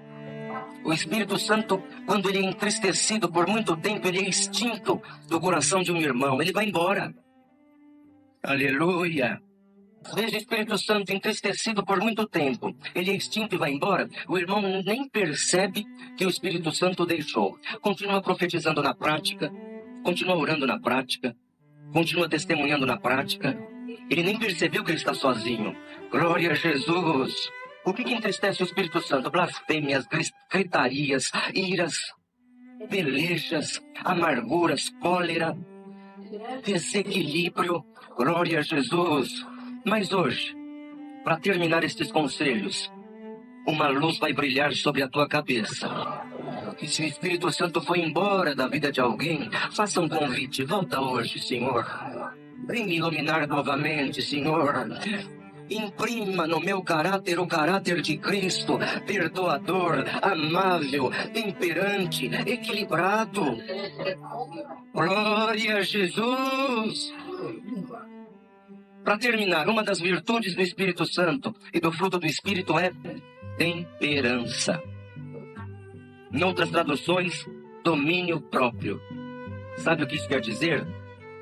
O Espírito Santo, quando ele é entristecido por muito tempo, ele é extinto do coração de um irmão. Ele vai embora. Aleluia! Às vezes o Espírito Santo entristecido por muito tempo, ele é extinto e vai embora. O irmão nem percebe que o Espírito Santo deixou. Continua profetizando na prática, continua orando na prática, continua testemunhando na prática. Ele nem percebeu que ele está sozinho. Glória a Jesus! O que entristece o Espírito Santo? Blasfêmias, gritarias, iras, pelejas, amarguras, cólera, desequilíbrio. Glória a Jesus! Mas hoje, para terminar estes conselhos, uma luz vai brilhar sobre a tua cabeça. E se o Espírito Santo foi embora da vida de alguém, faça um convite. Volta hoje, Senhor. Vem me iluminar novamente, Senhor. Imprima no meu caráter o caráter de Cristo, perdoador, amável, temperante, equilibrado. Glória a Jesus! Para terminar, uma das virtudes do Espírito Santo e do fruto do Espírito é temperança. Em outras traduções, domínio próprio. Sabe o que isso quer dizer?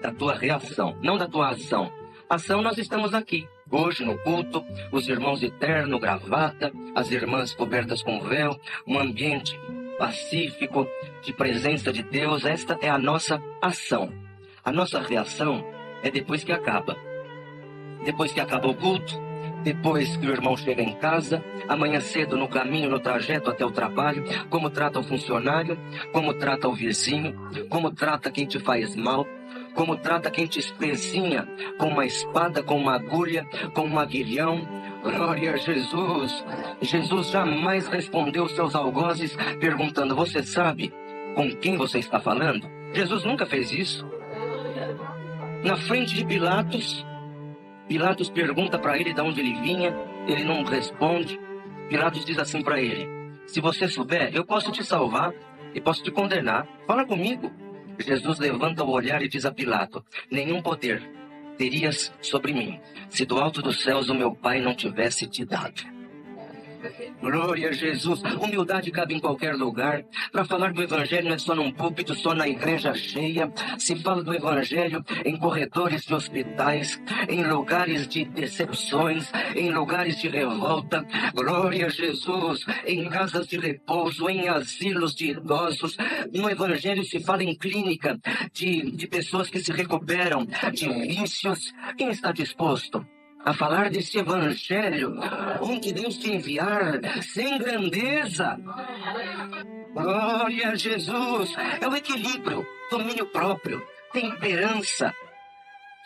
Da tua reação, não da tua ação. Ação, nós estamos aqui. Hoje no culto, os irmãos de terno, gravata, as irmãs cobertas com véu, um ambiente pacífico, de presença de Deus. Esta é a nossa ação. A nossa reação é depois que acaba. Depois que acaba o culto, depois que o irmão chega em casa, amanhã cedo no caminho, no trajeto até o trabalho, como trata o funcionário, como trata o vizinho, como trata quem te faz mal, como trata quem te espezinha com uma espada, com uma agulha, com um aguilhão. Glória a Jesus. Jesus jamais respondeu seus algozes perguntando: você sabe com quem você está falando? Jesus nunca fez isso. Na frente de Pilatos, Pilatos pergunta para ele de onde ele vinha, ele não responde. Pilatos diz assim para ele: se você souber, eu posso te salvar e posso te condenar. Fala comigo. Jesus levanta o olhar e diz a Pilato: nenhum poder terias sobre mim, se do alto dos céus o meu Pai não tivesse te dado. Glória a Jesus. Humildade cabe em qualquer lugar. Para falar do Evangelho não é só num púlpito, só na igreja cheia. Se fala do Evangelho em corredores de hospitais, em lugares de decepções, em lugares de revolta. Glória a Jesus. Em casas de repouso, em asilos de idosos. No Evangelho se fala em clínica de pessoas que se recuperam de vícios. Quem está disposto a falar desse Evangelho, onde Deus te enviar, sem grandeza? Glória a Jesus. É o equilíbrio, domínio próprio, temperança.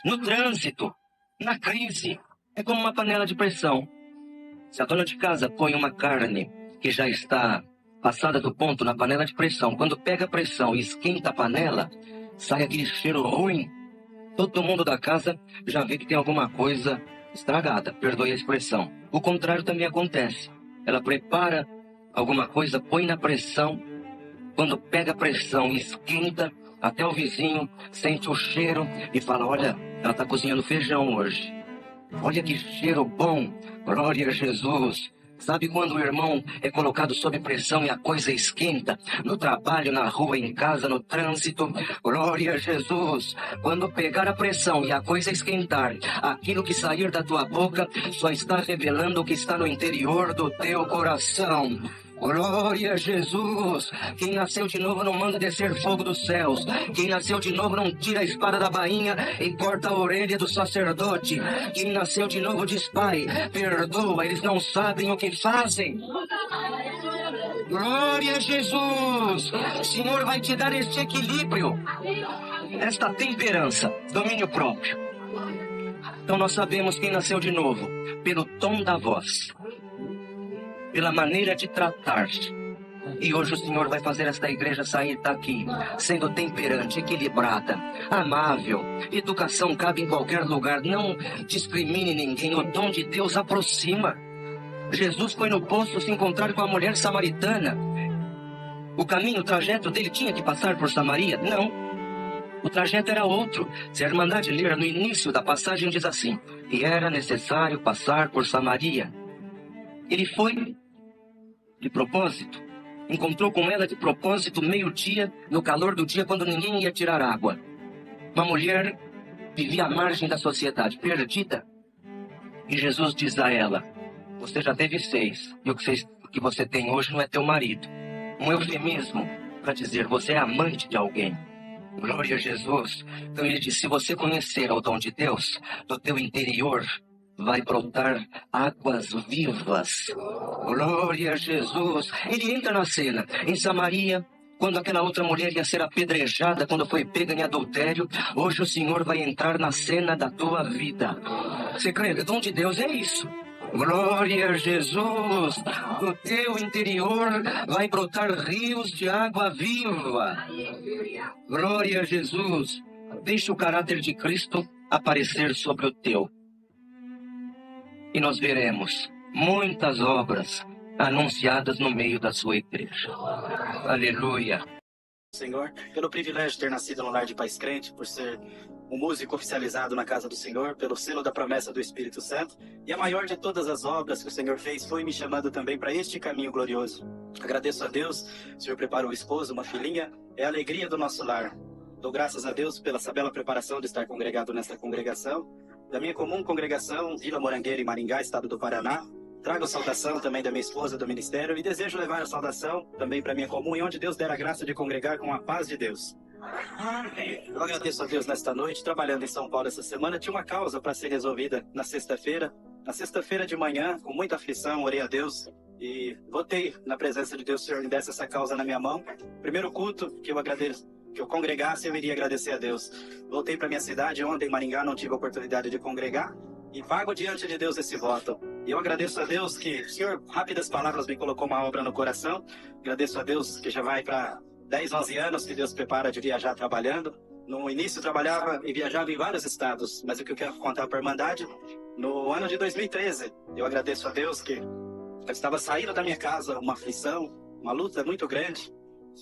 No trânsito, na crise, é como uma panela de pressão. Se a dona de casa põe uma carne que já está passada do ponto na panela de pressão, quando pega a pressão e esquenta a panela, sai aquele cheiro ruim. Todo mundo da casa já vê que tem alguma coisa estragada, perdoe a expressão. O contrário também acontece. Ela prepara alguma coisa, põe na pressão. Quando pega a pressão e esquenta, até o vizinho sente o cheiro e fala: olha, ela está cozinhando feijão hoje. Olha que cheiro bom. Glória a Jesus. Sabe quando o irmão é colocado sob pressão e a coisa esquenta? No trabalho, na rua, em casa, no trânsito. Glória a Jesus. Quando pegar a pressão e a coisa esquentar, aquilo que sair da tua boca só está revelando o que está no interior do teu coração. Glória a Jesus. Quem nasceu de novo não manda descer fogo dos céus. Quem nasceu de novo não tira a espada da bainha e corta a orelha do sacerdote. Quem nasceu de novo diz: Pai, perdoa, eles não sabem o que fazem. Glória a Jesus. O Senhor vai te dar este equilíbrio, esta temperança, domínio próprio. Então nós sabemos quem nasceu de novo pelo tom da voz, pela maneira de tratar. E hoje o Senhor vai fazer esta igreja sair daqui sendo temperante, equilibrada, amável. Educação cabe em qualquer lugar. Não discrimine ninguém. O dom de Deus aproxima. Jesus foi no poço se encontrar com a mulher samaritana. O caminho, o trajeto dele tinha que passar por Samaria? Não. O trajeto era outro. Se a Irmandade ler no início da passagem diz assim: e era necessário passar por Samaria. Ele foi de propósito, encontrou com ela de propósito, meio-dia, no calor do dia, quando ninguém ia tirar água. Uma mulher vivia à margem da sociedade, perdida. E Jesus diz a ela: você já teve 6, e o que você tem hoje não é teu marido. Um eufemismo para dizer: você é amante de alguém. Glória a Jesus. Então ele diz: se você conhecer o dom de Deus, do teu interior vai brotar águas vivas. Glória a Jesus. Ele entra na cena em Samaria, quando aquela outra mulher ia ser apedrejada quando foi pega em adultério. Hoje o Senhor vai entrar na cena da tua vida. Você crê? O dom de Deus é isso. Glória a Jesus. Do teu interior vai brotar rios de água viva. Glória a Jesus. Deixa o caráter de Cristo aparecer sobre o teu. E nós veremos muitas obras anunciadas no meio da sua igreja. Aleluia. Senhor, pelo privilégio de ter nascido no lar de pais crente, por ser um músico oficializado na casa do Senhor, pelo selo da promessa do Espírito Santo, e a maior de todas as obras que o Senhor fez foi me chamando também para este caminho glorioso. Agradeço a Deus, o Senhor preparou um esposo, uma filhinha, é a alegria do nosso lar. Dou graças a Deus pela essa bela preparação de estar congregado nesta congregação, da minha comum congregação, Vila Morangueira, em Maringá, estado do Paraná. Trago a saudação também da minha esposa do ministério e desejo levar a saudação também para minha comum, e onde Deus der a graça de congregar com a paz de Deus. Eu agradeço a Deus nesta noite, trabalhando em São Paulo essa semana, tinha uma causa para ser resolvida na sexta-feira. Na sexta-feira de manhã, com muita aflição, orei a Deus e votei na presença de Deus, o Senhor me desse essa causa na minha mão. Primeiro culto que eu agradeço que eu congregasse, eu iria agradecer a Deus. Voltei para minha cidade ontem, em Maringá, não tive a oportunidade de congregar, e pago diante de Deus esse voto. E eu agradeço a Deus que o Senhor, rápidas palavras, me colocou uma obra no coração. Agradeço a Deus que já vai para 10, 11 anos que Deus prepara de viajar trabalhando. No início trabalhava e viajava em vários estados, mas o que eu quero contar para a Irmandade, no ano de 2013, eu agradeço a Deus que eu estava saindo da minha casa, uma aflição, uma luta muito grande.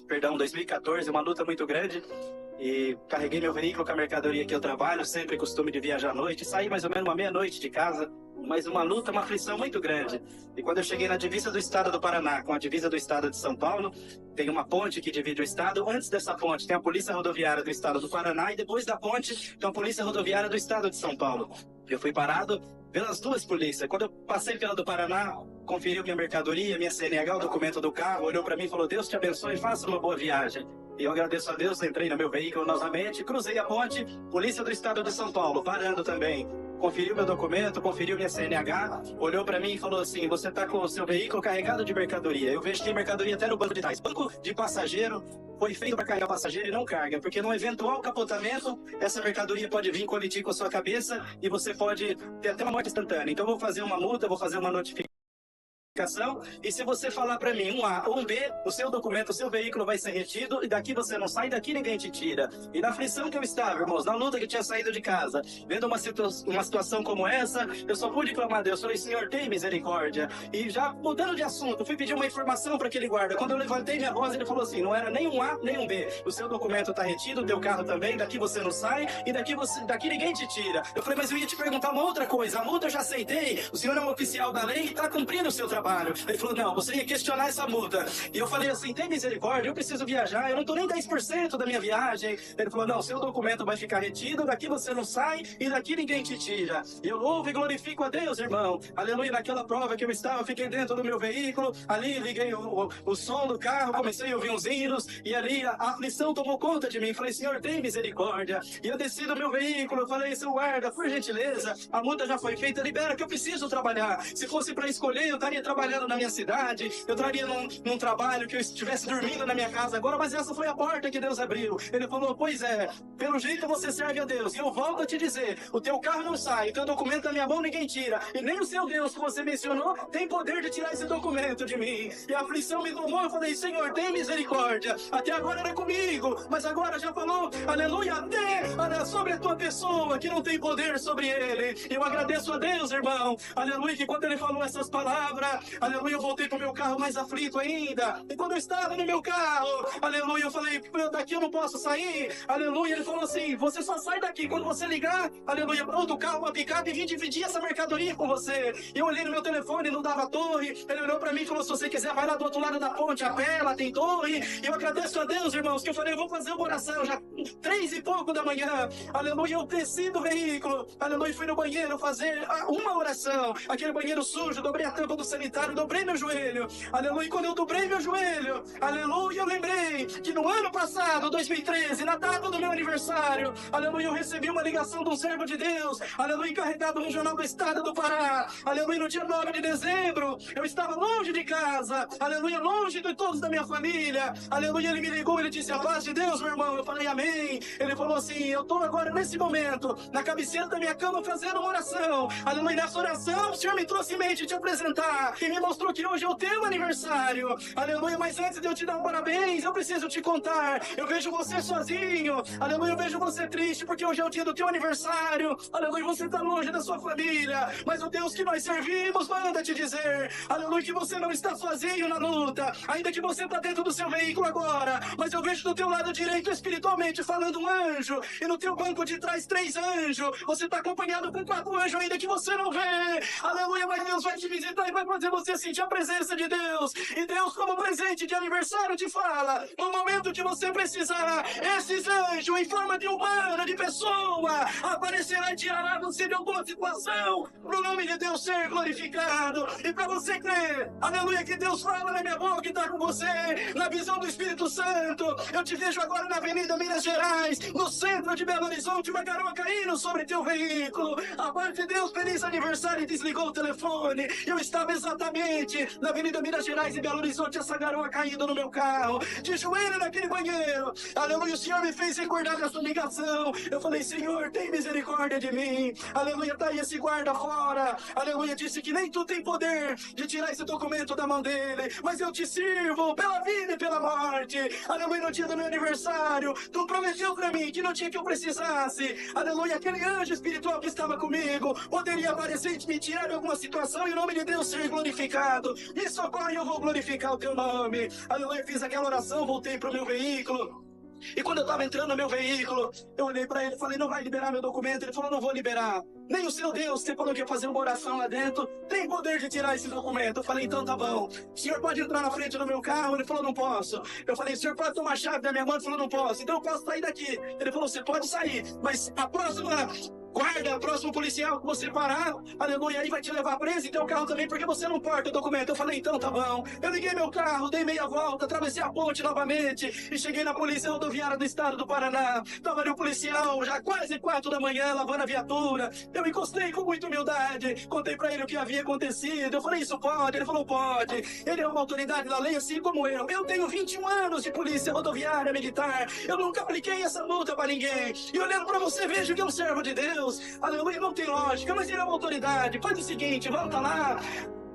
Perdão, 2014, uma luta muito grande. E carreguei meu veículo com a mercadoria que eu trabalho, sempre costume de viajar à noite. Saí mais ou menos uma meia-noite de casa, mas uma luta, uma aflição muito grande. E quando eu cheguei na divisa do estado do Paraná com a divisa do estado de São Paulo, tem uma ponte que divide o estado. Antes dessa ponte tem a Polícia Rodoviária do estado do Paraná e depois da ponte tem a Polícia Rodoviária do estado de São Paulo. Eu fui parado pelas duas polícias. Quando eu passei pela do Paraná, conferiu minha mercadoria, minha CNH, o documento do carro, olhou para mim e falou: Deus te abençoe, faça uma boa viagem. E eu agradeço a Deus, entrei no meu veículo novamente, cruzei a ponte, Polícia do Estado de São Paulo, parando também. Conferiu meu documento, conferiu minha CNH, olhou para mim e falou assim: você está com o seu veículo carregado de mercadoria. Eu vejo que tem mercadoria até no banco de trás. Banco de passageiro foi feito para carregar passageiro e não carga, porque num eventual capotamento, essa mercadoria pode vir colidir com a sua cabeça e você pode ter até uma morte instantânea. Então eu vou fazer uma multa, vou fazer uma notificação. E se você falar para mim um A ou um B, o seu documento, o seu veículo vai ser retido e daqui você não sai, daqui ninguém te tira. E na aflição que eu estava, irmãos, na luta que tinha saído de casa, vendo uma situação como essa, eu só pude clamar a Deus. Falei: Senhor, tem misericórdia. E já mudando de assunto, fui pedir uma informação para aquele guarda. Quando eu levantei minha voz, ele falou assim: não era nem um A nem um B, o seu documento está retido, o teu carro também, daqui você não sai e daqui ninguém te tira. Eu falei: mas eu ia te perguntar uma outra coisa, a multa eu já aceitei, o senhor é um oficial da lei e está cumprindo o seu trabalho. Ele falou: não, você ia questionar essa multa. E eu falei assim: tem misericórdia, eu preciso viajar, eu não tô nem 10% da minha viagem. Ele falou: não, seu documento vai ficar retido, daqui você não sai e daqui ninguém te tira. E eu louvo e glorifico a Deus, irmão. Aleluia. Naquela prova que eu estava, fiquei dentro do meu veículo, ali liguei o som do carro, comecei a ouvir uns hinos e ali a aflição tomou conta de mim. Falei: Senhor, tem misericórdia. E eu desci do meu veículo, eu falei: seu guarda, por gentileza, a multa já foi feita, libera que eu preciso trabalhar. Se fosse para escolher, eu estaria trabalhando na minha cidade, eu estaria num trabalho que eu estivesse dormindo na minha casa agora, mas essa foi a porta que Deus abriu. Ele falou: pois é, pelo jeito você serve a Deus. E eu volto a te dizer: o teu carro não sai, o teu documento da minha mão ninguém tira, e nem o seu Deus que você mencionou tem poder de tirar esse documento de mim. E a aflição me tomou, eu falei: Senhor, tem misericórdia. Até agora era comigo, mas agora já falou, aleluia, até sobre a tua pessoa que não tem poder sobre ele. Eu agradeço a Deus, irmão, aleluia, que quando ele falou essas palavras, aleluia, eu voltei pro meu carro mais aflito ainda. E quando eu estava no meu carro, aleluia, eu falei: daqui eu não posso sair. Aleluia, ele falou assim: você só sai daqui quando você ligar, aleluia, para outro carro, uma picape, e vir dividir essa mercadoria com você. E eu olhei no meu telefone, não dava torre. Ele olhou pra mim e falou: se você quiser, vai lá do outro lado da ponte a pé, lá tem torre. E eu agradeço a Deus, irmãos, que eu falei: eu vou fazer uma oração já 3 e pouco da manhã. Aleluia, eu desci do veículo, aleluia, fui no banheiro fazer uma oração, aquele banheiro sujo, dobrei a tampa do sanitário, dobrei meu joelho, aleluia. E quando eu dobrei meu joelho, aleluia, eu lembrei que no ano passado, 2013, na data do meu aniversário, aleluia, eu recebi uma ligação de um servo de Deus, aleluia, encarregado no Jornal do Estado do Pará, aleluia, no dia 9 de dezembro, eu estava longe de casa, aleluia, longe de todos da minha família, aleluia. Ele me ligou, ele disse: a paz de Deus, meu irmão. Eu falei: amém. Ele falou assim: eu estou agora nesse momento na cabeceira da minha cama fazendo uma oração, aleluia. Nessa oração o Senhor me trouxe em mente te apresentar e me mostrou que hoje é o teu aniversário, aleluia. Mas antes de eu te dar um parabéns, eu preciso te contar, eu vejo você sozinho, aleluia, eu vejo você triste porque hoje é o dia do teu aniversário, aleluia. Você está longe da sua família, mas o Deus que nós servimos manda te dizer, aleluia, que você não está sozinho na luta, ainda que você está dentro do seu veículo agora, mas eu vejo do teu lado direito espiritualmente falando um anjo, e no teu banco de trás 3 anjos, você está acompanhado com 4 anjos ainda que você não vê, aleluia. Mas Deus vai te visitar e vai fazer você sentir a presença de Deus, e Deus, como presente de aniversário, te fala: no momento que você precisar, esses anjos em forma de humana, de pessoa, aparecerá e tirará você de alguma situação, pro nome de Deus ser glorificado. E para você crer, aleluia, que Deus fala na minha boca e está com você, na visão do Espírito Santo, eu te vejo agora na Avenida Minas Gerais, no centro de Belo Horizonte, uma garoa caindo sobre teu veículo. A paz de Deus, feliz aniversário. E desligou o telefone. Eu estava exatamente exatamente na Avenida Minas Gerais e Belo Horizonte, essa garoa caindo no meu carro, de joelho naquele banheiro. Aleluia, o Senhor me fez recordar dessa ligação. Eu falei, Senhor, tem misericórdia de mim. Aleluia, tá aí esse guarda fora. Aleluia, disse que nem tu tem poder de tirar esse documento da mão dele, mas eu te sirvo pela vida e pela morte. Aleluia, no dia do meu aniversário, tu prometeu pra mim que no dia que eu precisasse, aleluia, aquele anjo espiritual que estava comigo poderia aparecer e me tirar de alguma situação e o nome de Deus ser glorificado. Me socorre, eu vou glorificar o teu nome. Aleluia, fiz aquela oração, voltei pro meu veículo. E quando eu tava entrando no meu veículo, eu olhei pra ele e falei, não vai liberar meu documento? Ele falou, não vou liberar. Nem o seu Deus, você falou que ia fazer uma oração lá dentro, tem poder de tirar esse documento. Eu falei, então tá bom. O senhor pode entrar na frente do meu carro? Ele falou, não posso. Eu falei, o senhor pode tomar a chave da minha mão? Ele falou, não posso. Então eu posso sair daqui. Ele falou, você pode sair, mas a próxima guarda, próximo policial que você parar, aleluia, aí vai te levar preso e teu carro também, porque você não porta o documento. Eu falei, então tá bom. Eu liguei meu carro, dei meia volta, atravessei a ponte novamente e cheguei na Polícia Rodoviária do Estado do Paraná. Tava ali o policial, já quase 4 da manhã, lavando a viatura. Eu encostei com muita humildade, contei pra ele o que havia acontecido. Eu falei, isso pode? Ele falou, pode. Ele é uma autoridade da lei assim como eu. Eu tenho 21 anos de Polícia Rodoviária Militar. Eu nunca apliquei essa multa pra ninguém. E olhando pra você, vejo que é um servo de Deus. Aleluia, não tem lógica, mas ele é uma autoridade. Faz o seguinte, volta lá.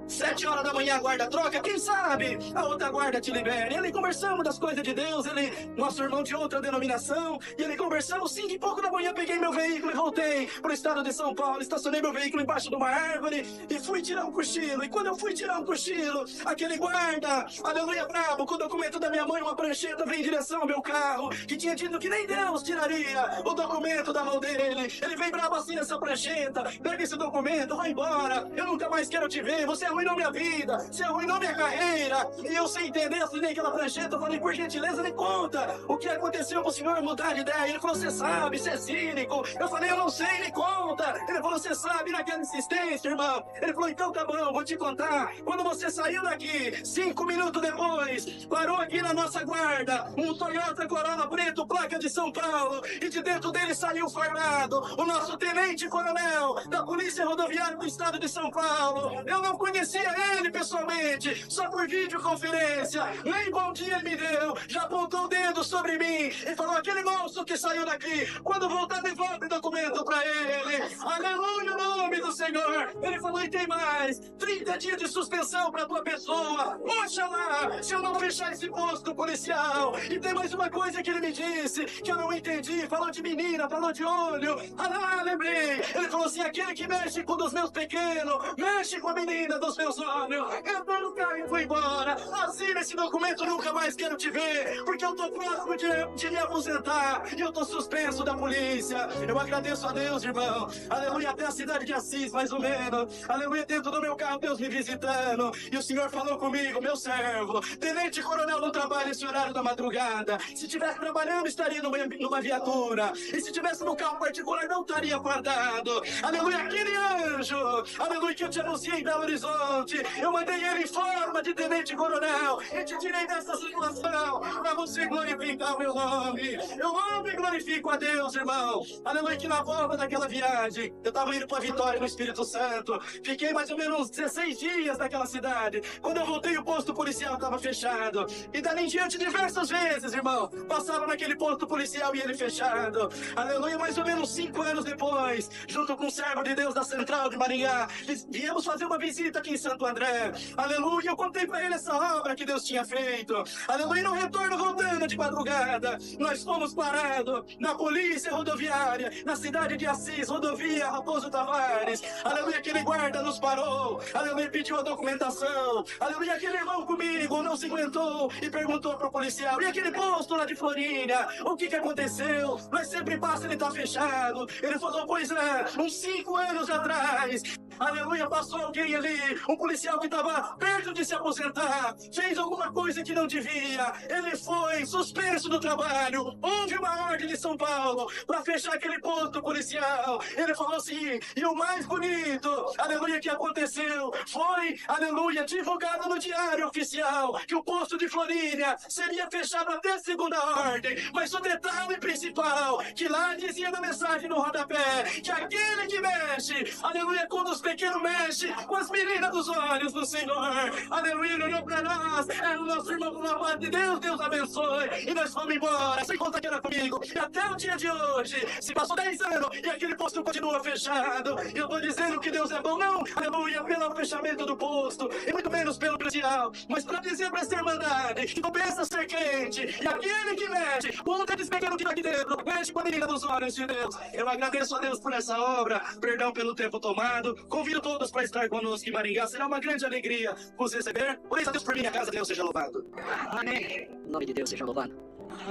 7 horas da manhã a guarda troca, quem sabe a outra guarda te libera. E ele conversamos das coisas de Deus, ele, nosso irmão de outra denominação, e ele conversamos 5 e pouco da manhã, peguei meu veículo e voltei pro estado de São Paulo, estacionei meu veículo embaixo de uma árvore e fui tirar um cochilo. E quando eu fui tirar um cochilo, aquele guarda, aleluia, brabo, com o documento da minha mãe, uma prancheta, veio em direção ao meu carro, que tinha dito que nem Deus tiraria o documento da mão dele. Ele veio brabo assim nessa prancheta, pega esse documento, vai embora, eu nunca mais quero te ver, você arruinou minha vida, você arruinou minha carreira. E eu, sem entender, assinei aquela prancheta. Eu falei, por gentileza, me conta o que aconteceu pro senhor mudar de ideia. Ele falou, você sabe, você é cínico. Eu falei, eu não sei, me conta. Ele falou, você sabe, naquela insistência, irmão. Ele falou, então tá bom, vou te contar. Quando você saiu daqui, 5 minutos depois, parou aqui na nossa guarda um Toyota Corolla preto, placa de São Paulo, e de dentro dele saiu formado o nosso tenente-coronel da Polícia Rodoviária do Estado de São Paulo. Eu não conhecia ele pessoalmente, só por videoconferência. Nem bom dia ele me deu, já apontou o dedo sobre mim e falou, aquele moço que saiu daqui, quando voltar devolve o documento pra ele. Aleluia, o nome do Senhor. Ele falou, e tem mais, 30 dias de suspensão pra tua pessoa. Oxalá, se eu não fechar esse posto policial. E tem mais uma coisa que ele me disse, que eu não entendi, falou de menina, falou de olho. Ah, lembrei, ele falou assim, aquele que mexe com os meus pequenos, mexe com a menina dos meus olhos. Entrou no carro e foi embora. Assina esse documento, nunca mais quero te ver, porque eu tô próximo de me aposentar e eu tô suspenso da polícia. Eu agradeço a Deus, irmão. Aleluia, até a cidade de Assis, mais ou menos. Aleluia, dentro do meu carro, Deus me visitando. E o Senhor falou comigo, meu servo, tenente coronel no trabalho esse horário da madrugada. Se tivesse trabalhando, estaria numa viatura. E se tivesse no carro particular, não estaria guardado. Aleluia, aquele anjo, aleluia, que eu te anunciei em Belo Horizonte. Eu mandei ele em forma de tenente-coronel e te tirei dessa situação para você glorificar o meu nome. Eu amo e glorifico a Deus, irmão. Aleluia, que na volta daquela viagem, eu tava indo pra Vitória no Espírito Santo. Fiquei mais ou menos uns 16 dias naquela cidade. Quando eu voltei, o posto policial tava fechado. E dali em diante, diversas vezes, irmão, passava naquele posto policial e ele fechado. Aleluia, mais ou menos 5 anos depois, junto com o servo de Deus da Central de Maringá, viemos fazer uma visita aqui em Santo André. Aleluia, eu contei pra ele essa obra que Deus tinha feito. Aleluia, no retorno voltando de madrugada, nós fomos parados na Polícia Rodoviária, na cidade de Assis, rodovia Raposo Tavares. Aleluia, aquele guarda nos parou. Aleluia, pediu a documentação. Aleluia, aquele irmão comigo não se aguentou e perguntou pro policial, e aquele posto lá de Florinda, o que aconteceu? Nós sempre passa, ele tá fechado. Ele falou, pois é, uns 5 anos atrás, aleluia, passou alguém ali, um policial que estava perto de se aposentar, fez alguma coisa que não devia, ele foi suspenso do trabalho, houve uma ordem de São Paulo para fechar aquele posto policial. Ele falou assim, e o mais bonito, aleluia, que aconteceu, foi, aleluia, divulgado no Diário Oficial, que o posto de Florínia seria fechado até segunda ordem, mas o detalhe principal, que lá dizia na mensagem no rodapé, que aquele que mexe, aleluia, com os pequenos mexe com as meninas dos olhos do Senhor. Aleluia, ele olhou pra nós. É o nosso irmão louvado de Deus, Deus abençoe. E nós fomos embora, sem conta que era comigo. E até o dia de hoje, se passou 10 anos e aquele posto continua fechado. Eu tô dizendo que Deus é bom, não, aleluia, pelo fechamento do posto, e muito menos pelo predial, mas pra dizer pra essa irmandade que compensa ser crente, e aquele que mexe, ponta despegar o que tá aqui dentro, mexe com a menina dos olhos de Deus. Eu agradeço a Deus por essa obra, perdão pelo tempo tomado, convido todos para estar conosco em Maringá, será uma grande alegria vos receber, por isso a Deus por minha casa, Deus seja louvado. Amém. O nome de Deus seja louvado.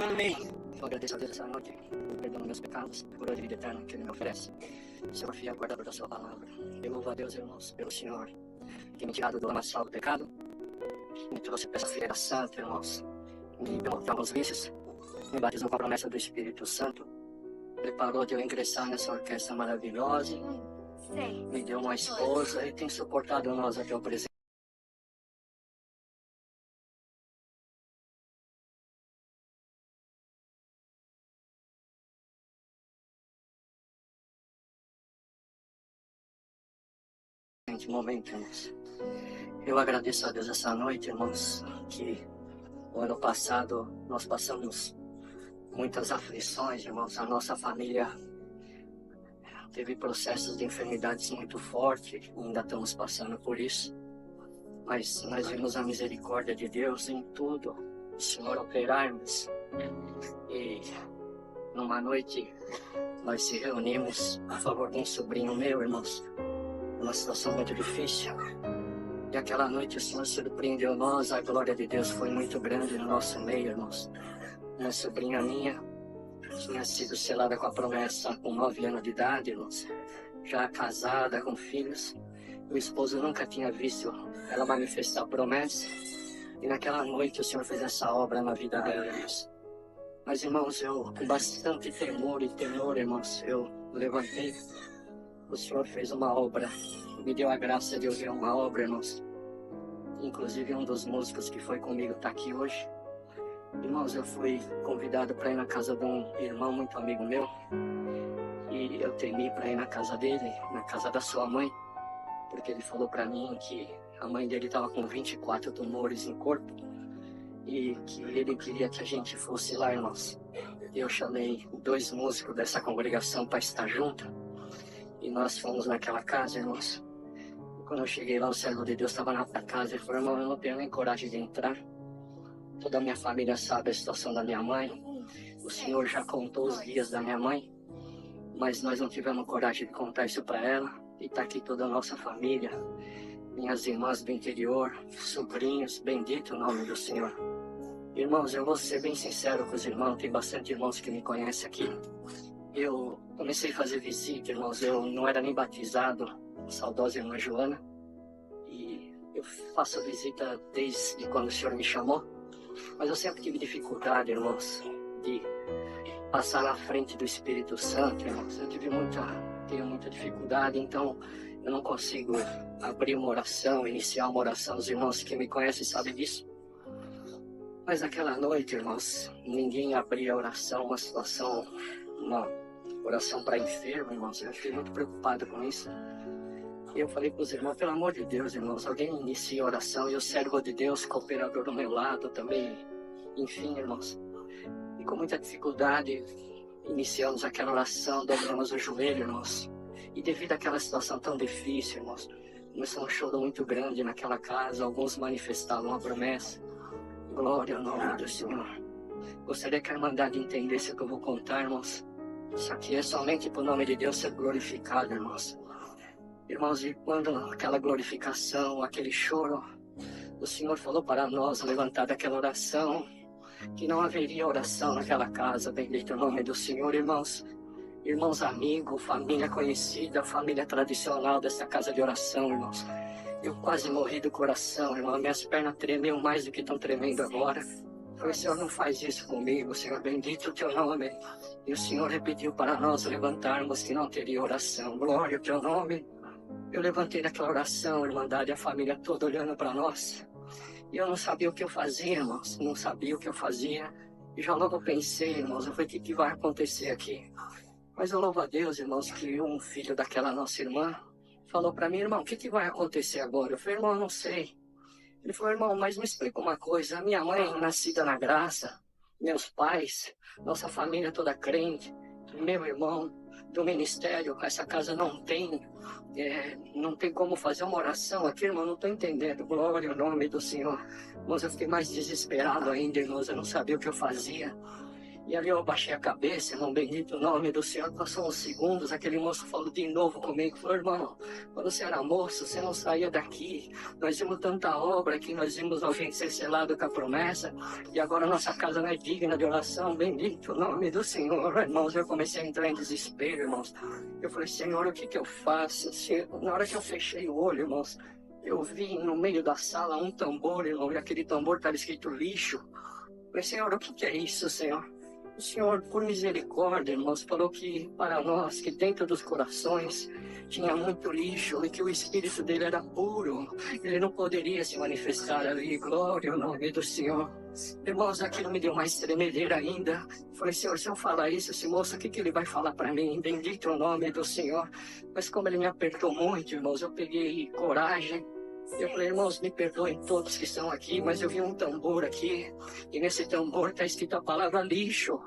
Amém. Eu agradeço a Deus essa noite, perdão meus pecados, por a vida eterna que Ele me oferece. Senhor fiel, guardador da sua palavra. Eu louvo a Deus, irmãos, pelo Senhor, que me tirado do lamaçal do pecado, me trouxe para essa fileira santa, irmãos, me derrotou os vícios, me batizou com a promessa do Espírito Santo, preparou de eu ingressar nessa orquestra maravilhosa, me deu uma esposa e tem suportado nós até o presente. Momento, irmãos. Eu agradeço a Deus essa noite, irmãos, que o ano passado nós passamos muitas aflições, irmãos. A nossa família teve processos de enfermidades muito fortes, ainda estamos passando por isso. Mas nós vimos a misericórdia de Deus em tudo, o Senhor operar-nos. E numa noite nós se reunimos a favor de um sobrinho meu, irmãos. Uma situação muito difícil. E aquela noite o Senhor surpreendeu nós, a glória de Deus foi muito grande no nosso meio, irmãos. Uma sobrinha minha tinha sido selada com a promessa com 9 anos de idade, irmãos. Já casada, com filhos. O esposo nunca tinha visto ela manifestar a promessa. E naquela noite o Senhor fez essa obra na vida dela, irmãos. Mas, irmãos, eu com bastante temor e temor, irmãos, eu levantei. O Senhor fez uma obra, me deu a graça de ouvir uma obra, irmãos. Inclusive um dos músicos que foi comigo está aqui hoje. Irmãos, eu fui convidado para ir na casa de um irmão muito amigo meu. E eu temi para ir na casa dele, na casa da sua mãe. Porque ele falou para mim que a mãe dele estava com 24 tumores no corpo. E que ele queria que a gente fosse lá, irmãos. Eu chamei 2 músicos dessa congregação para estar junto. E nós fomos naquela casa, irmãos. E quando eu cheguei lá, o servo de Deus estava na casa. Ele falou: irmão, eu não tenho nem coragem de entrar. Toda a minha família sabe a situação da minha mãe. O Senhor já contou os dias da minha mãe. Mas nós não tivemos coragem de contar isso para ela. E está aqui toda a nossa família. Minhas irmãs do interior, sobrinhos, bendito o nome do Senhor. Irmãos, eu vou ser bem sincero com os irmãos. Tem bastante irmãos que me conhecem aqui. Eu comecei a fazer visita, irmãos. Eu não era nem batizado, saudosa irmã Joana. E eu faço visita desde quando o Senhor me chamou. Mas eu sempre tive dificuldade, irmãos, de passar na frente do Espírito Santo, irmãos. Eu tenho muita dificuldade, então eu não consigo abrir uma oração, iniciar uma oração. Os irmãos que me conhecem sabem disso. Mas aquela noite, irmãos, ninguém abria a oração, uma situação, uma oração para enfermo, irmãos. Eu fiquei muito preocupado com isso. E eu falei para os irmãos: pelo amor de Deus, irmãos, alguém inicia a oração. E o servo de Deus, cooperador do meu lado também. Enfim, irmãos. E com muita dificuldade, iniciamos aquela oração, dobramos o joelho, irmãos. E devido àquela situação tão difícil, irmãos, começou um choro muito grande naquela casa. Alguns manifestavam a promessa. Glória ao nome do Senhor. Gostaria que a irmandade entendesse o que eu vou contar, irmãos. Isso aqui é somente para o nome de Deus ser glorificado, irmãos. Irmãos, e quando aquela glorificação, aquele choro, o Senhor falou para nós, levantar daquela oração, que não haveria oração naquela casa. Bendito o nome do Senhor, irmãos. Irmãos amigos, família conhecida, família tradicional dessa casa de oração, irmãos. Eu quase morri do coração, irmão. Minhas pernas tremiam mais do que estão tremendo agora. Eu falei: Senhor, não faz isso comigo, Senhor. Bendito o teu nome. E o Senhor repetiu para nós levantarmos que não teria oração. Glória ao teu nome. Eu levantei daquela oração, irmandade, a família toda olhando para nós. E eu não sabia o que eu fazia, irmãos. Não sabia o que eu fazia. E já logo pensei, irmãos, eu falei: o que vai acontecer aqui? Mas eu louvo a Deus, irmãos, que um filho daquela nossa irmã falou para mim, irmão, o que vai acontecer agora? Eu falei, irmão, eu não sei. Ele falou, irmão, mas me explica uma coisa. A minha mãe, nascida na graça, meus pais, nossa família toda crente, meu irmão do ministério, essa casa não tem como fazer uma oração aqui, irmão, não estou entendendo. Glória ao nome do Senhor. Irmãos, eu fiquei mais desesperado ainda, irmãos, eu não sabia o que eu fazia. E ali eu baixei a cabeça, irmão, bendito o nome do Senhor. Passou uns segundos, aquele moço falou de novo comigo. Falou, irmão, quando você era moço, você não saía daqui. Nós vimos tanta obra aqui, nós vimos alguém ser selado com a promessa. E agora nossa casa não é digna de oração. Bendito o nome do Senhor. Irmãos, eu comecei a entrar em desespero, irmãos. Eu falei, Senhor, o que eu faço? Na hora que eu fechei o olho, irmãos, eu vi no meio da sala um tambor, irmão, e aquele tambor estava escrito lixo. Eu falei, Senhor, o que é isso, Senhor? O Senhor, por misericórdia, irmãos, falou que para nós, que dentro dos corações tinha muito lixo e que o espírito dele era puro, ele não poderia se manifestar ali. Glória ao nome do Senhor. Irmãos, aquilo me deu mais tremedeira ainda. Falei, Senhor, se eu falar isso, esse moço, o que ele vai falar para mim? Bendito o nome do Senhor. Mas como ele me apertou muito, irmãos, eu peguei coragem. Eu falei, irmãos, me perdoem todos que estão aqui, mas eu vi um tambor aqui, e nesse tambor está escrita a palavra lixo.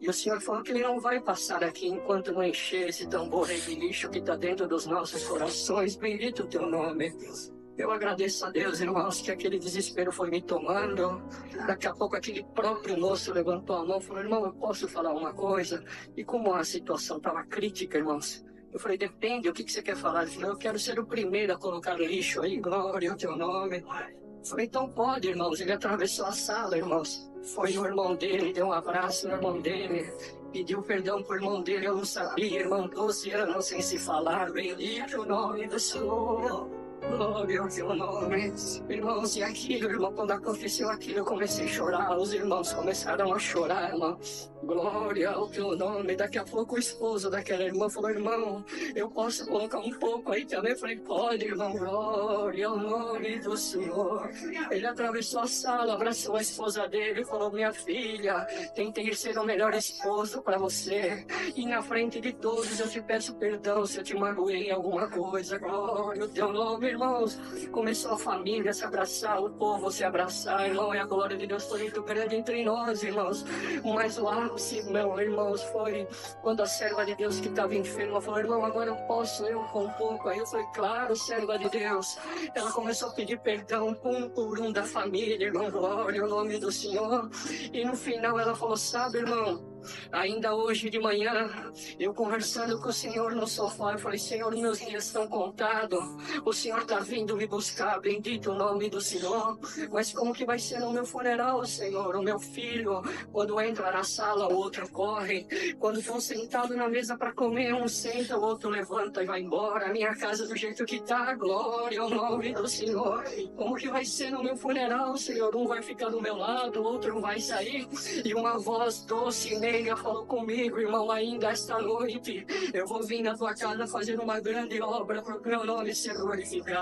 E o Senhor falou que ele não vai passar aqui enquanto não encher esse tambor aí de lixo que está dentro dos nossos corações. Bendito o teu nome, Deus. Eu agradeço a Deus, irmãos, que aquele desespero foi me tomando. Daqui a pouco aquele próprio moço levantou a mão e falou, irmão, eu posso falar uma coisa? E como a situação estava crítica, irmãos, eu falei, depende, o que você quer falar? Ele falou, eu quero ser o primeiro a colocar lixo aí, glória ao teu nome. Eu falei, então pode, irmãos. Ele atravessou a sala, irmãos. Foi o irmão dele, deu um abraço no irmão dele, pediu perdão pro irmão dele, eu não sabia, irmão, 12 anos sem se falar, bendito o nome do Senhor. Glória ao teu nome. Irmãos, e aquilo, irmão, quando aconteceu aquilo, eu comecei a chorar. Os irmãos começaram a chorar, irmão. Glória ao teu nome. Daqui a pouco o esposo daquela irmã falou, irmão, eu posso colocar um pouco aí também? Eu falei, pode, irmão. Glória ao nome do Senhor. Ele atravessou a sala, abraçou a esposa dele e falou, minha filha, tentei ser o melhor esposo para você. E na frente de todos eu te peço perdão se eu te magoei em alguma coisa. Glória ao teu nome, irmãos. Começou a família a se abraçar, o povo se abraçar, irmão, e a glória de Deus foi muito grande entre nós, irmãos. Mas o ápice, meu, irmãos, foi quando a serva de Deus que estava enferma falou, irmão, agora eu posso, eu com um pouco. Aí eu falei, claro, serva de Deus. Ela começou a pedir perdão um por um da família, irmão, glória ao nome do Senhor. E no final ela falou, sabe, irmão, ainda hoje de manhã, eu conversando com o Senhor no sofá, eu falei, Senhor, meus dias estão contados, o Senhor está vindo me buscar, bendito o nome do Senhor, mas como que vai ser no meu funeral, Senhor? O meu filho, quando entra na sala, o outro corre, quando estão sentados na mesa para comer, um senta, o outro levanta e vai embora, a minha casa do jeito que está, glória ao nome do Senhor, como que vai ser no meu funeral, Senhor? Um vai ficar do meu lado, o outro vai sair, e uma voz doce e meiga falou comigo, irmão, ainda esta noite eu vou vir na tua casa fazer uma grande obra para o meu nome ser glorificado.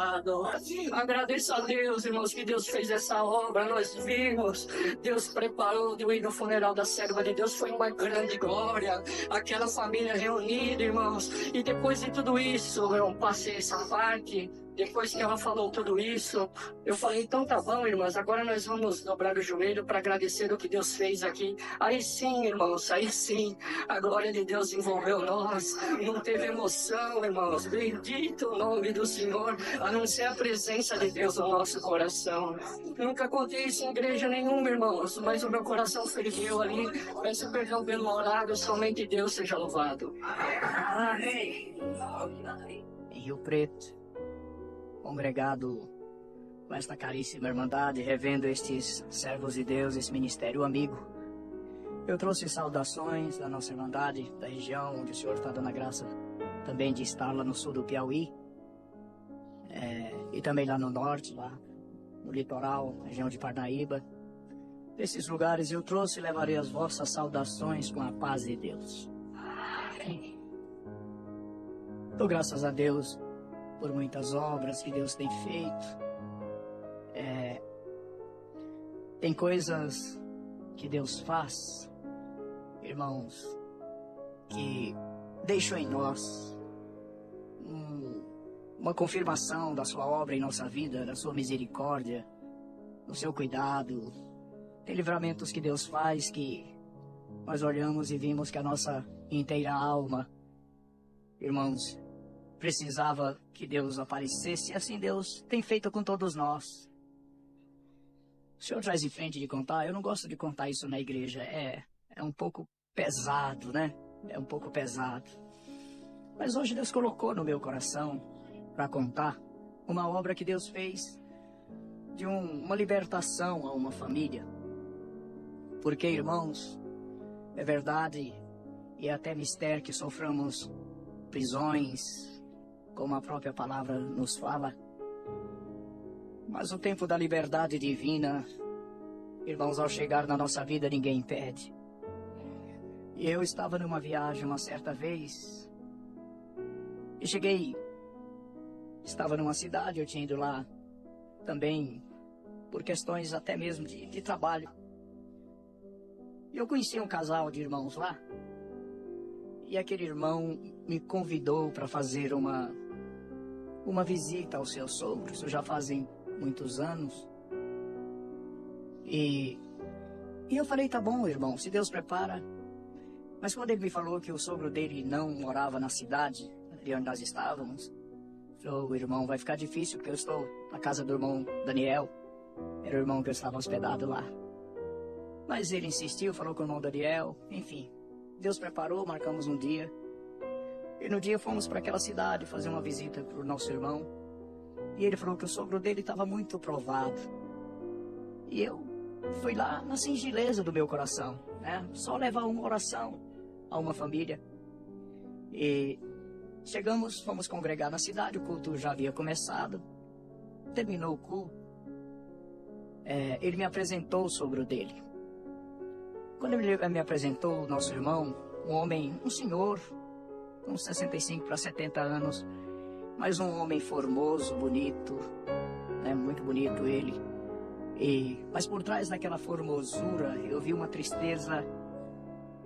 Agradeço a Deus, irmãos, que Deus fez essa obra, nós vimos, Deus preparou de eu ir no funeral da serva de Deus, foi uma grande glória, aquela família reunida, irmãos, e depois de tudo isso, eu passei essa parte. Depois que ela falou tudo isso, eu falei, então tá bom, irmãs, agora nós vamos dobrar o joelho para agradecer o que Deus fez aqui. Aí sim, irmãos, aí sim, a glória de Deus envolveu nós, não teve emoção, irmãos, bendito o nome do Senhor, a não ser a presença de Deus no nosso coração. Nunca contei isso em igreja nenhuma, irmãos, mas o meu coração ferveu ali, peço perdão pelo horário, somente Deus seja louvado. Amém. Em Rio Preto, congregado com esta caríssima irmandade, revendo estes servos de Deus, esse ministério amigo, eu trouxe saudações da nossa irmandade, da região onde o Senhor está dando a graça também de estar lá no sul do Piauí, e também lá no norte, lá no litoral, região de Parnaíba. Desses lugares eu trouxe e levarei as vossas saudações com a paz de Deus. Amém. Dou graças a Deus por muitas obras que Deus tem feito. Tem coisas que Deus faz, irmãos, que deixam em nós uma confirmação da sua obra em nossa vida, da sua misericórdia, do seu cuidado. Tem livramentos que Deus faz que nós olhamos e vimos que a nossa inteira alma, irmãos, precisava que Deus aparecesse. E assim Deus tem feito com todos nós. O senhor traz de frente de contar. Eu não gosto de contar isso na igreja. É um pouco pesado, né? É um pouco pesado. Mas hoje Deus colocou no meu coração para contar uma obra que Deus fez de uma libertação a uma família. Porque, irmãos, é verdade e é até mistério que soframos prisões, como a própria palavra nos fala. Mas o tempo da liberdade divina, irmãos, ao chegar na nossa vida, ninguém impede. E eu estava numa viagem uma certa vez e estava numa cidade, eu tinha ido lá também por questões até mesmo de trabalho. E eu conheci um casal de irmãos lá, e aquele irmão me convidou para fazer uma visita ao seu sogro. Isso já fazem muitos anos. E eu falei, tá bom, irmão, se Deus prepara. Mas quando ele me falou que o sogro dele não morava na cidade de onde nós estávamos, falou, irmão, vai ficar difícil porque eu estou na casa do irmão Daniel. Era o irmão que eu estava hospedado lá. Mas ele insistiu, falou com o irmão Daniel, enfim. Deus preparou, marcamos um dia. E no dia fomos para aquela cidade fazer uma visita para o nosso irmão. E ele falou que o sogro dele estava muito provado. E eu fui lá na singeleza do meu coração, né? Só levar uma oração a uma família. E chegamos, fomos congregar na cidade, o culto já havia começado. Terminou o culto. Ele me apresentou o sogro dele. Quando ele me apresentou o nosso irmão, um senhor, uns 65 para 70 anos, mas um homem formoso, bonito, né? Muito bonito ele. Mas por trás daquela formosura, eu vi uma tristeza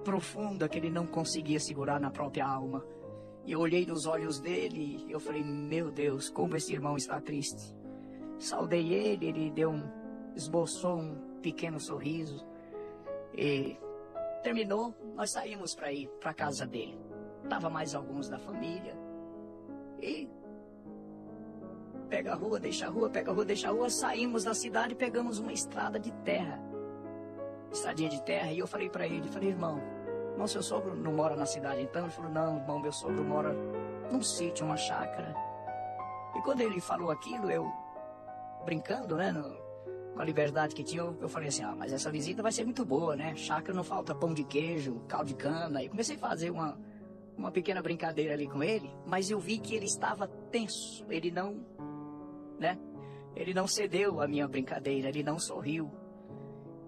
profunda que ele não conseguia segurar na própria alma. E eu olhei nos olhos dele e eu falei, meu Deus, como esse irmão está triste. Saudei ele esboçou um pequeno sorriso. E terminou, nós saímos para ir para a casa dele. Tava mais alguns da família. E pega a rua, deixa a rua, pega a rua, deixa a rua. Saímos da cidade e pegamos uma estrada de terra. Estradinha de terra. E eu falei para ele, irmão, seu sogro não mora na cidade então? Ele falou, não, irmão, meu sogro mora num sítio, uma chácara. E quando ele falou aquilo, eu, brincando, né, com a liberdade que tinha, eu falei assim, mas essa visita vai ser muito boa, né? Chácara não falta pão de queijo, caldo de cana. E comecei a fazer uma pequena brincadeira ali com ele, mas eu vi que ele estava tenso. Ele não cedeu à minha brincadeira, ele não sorriu.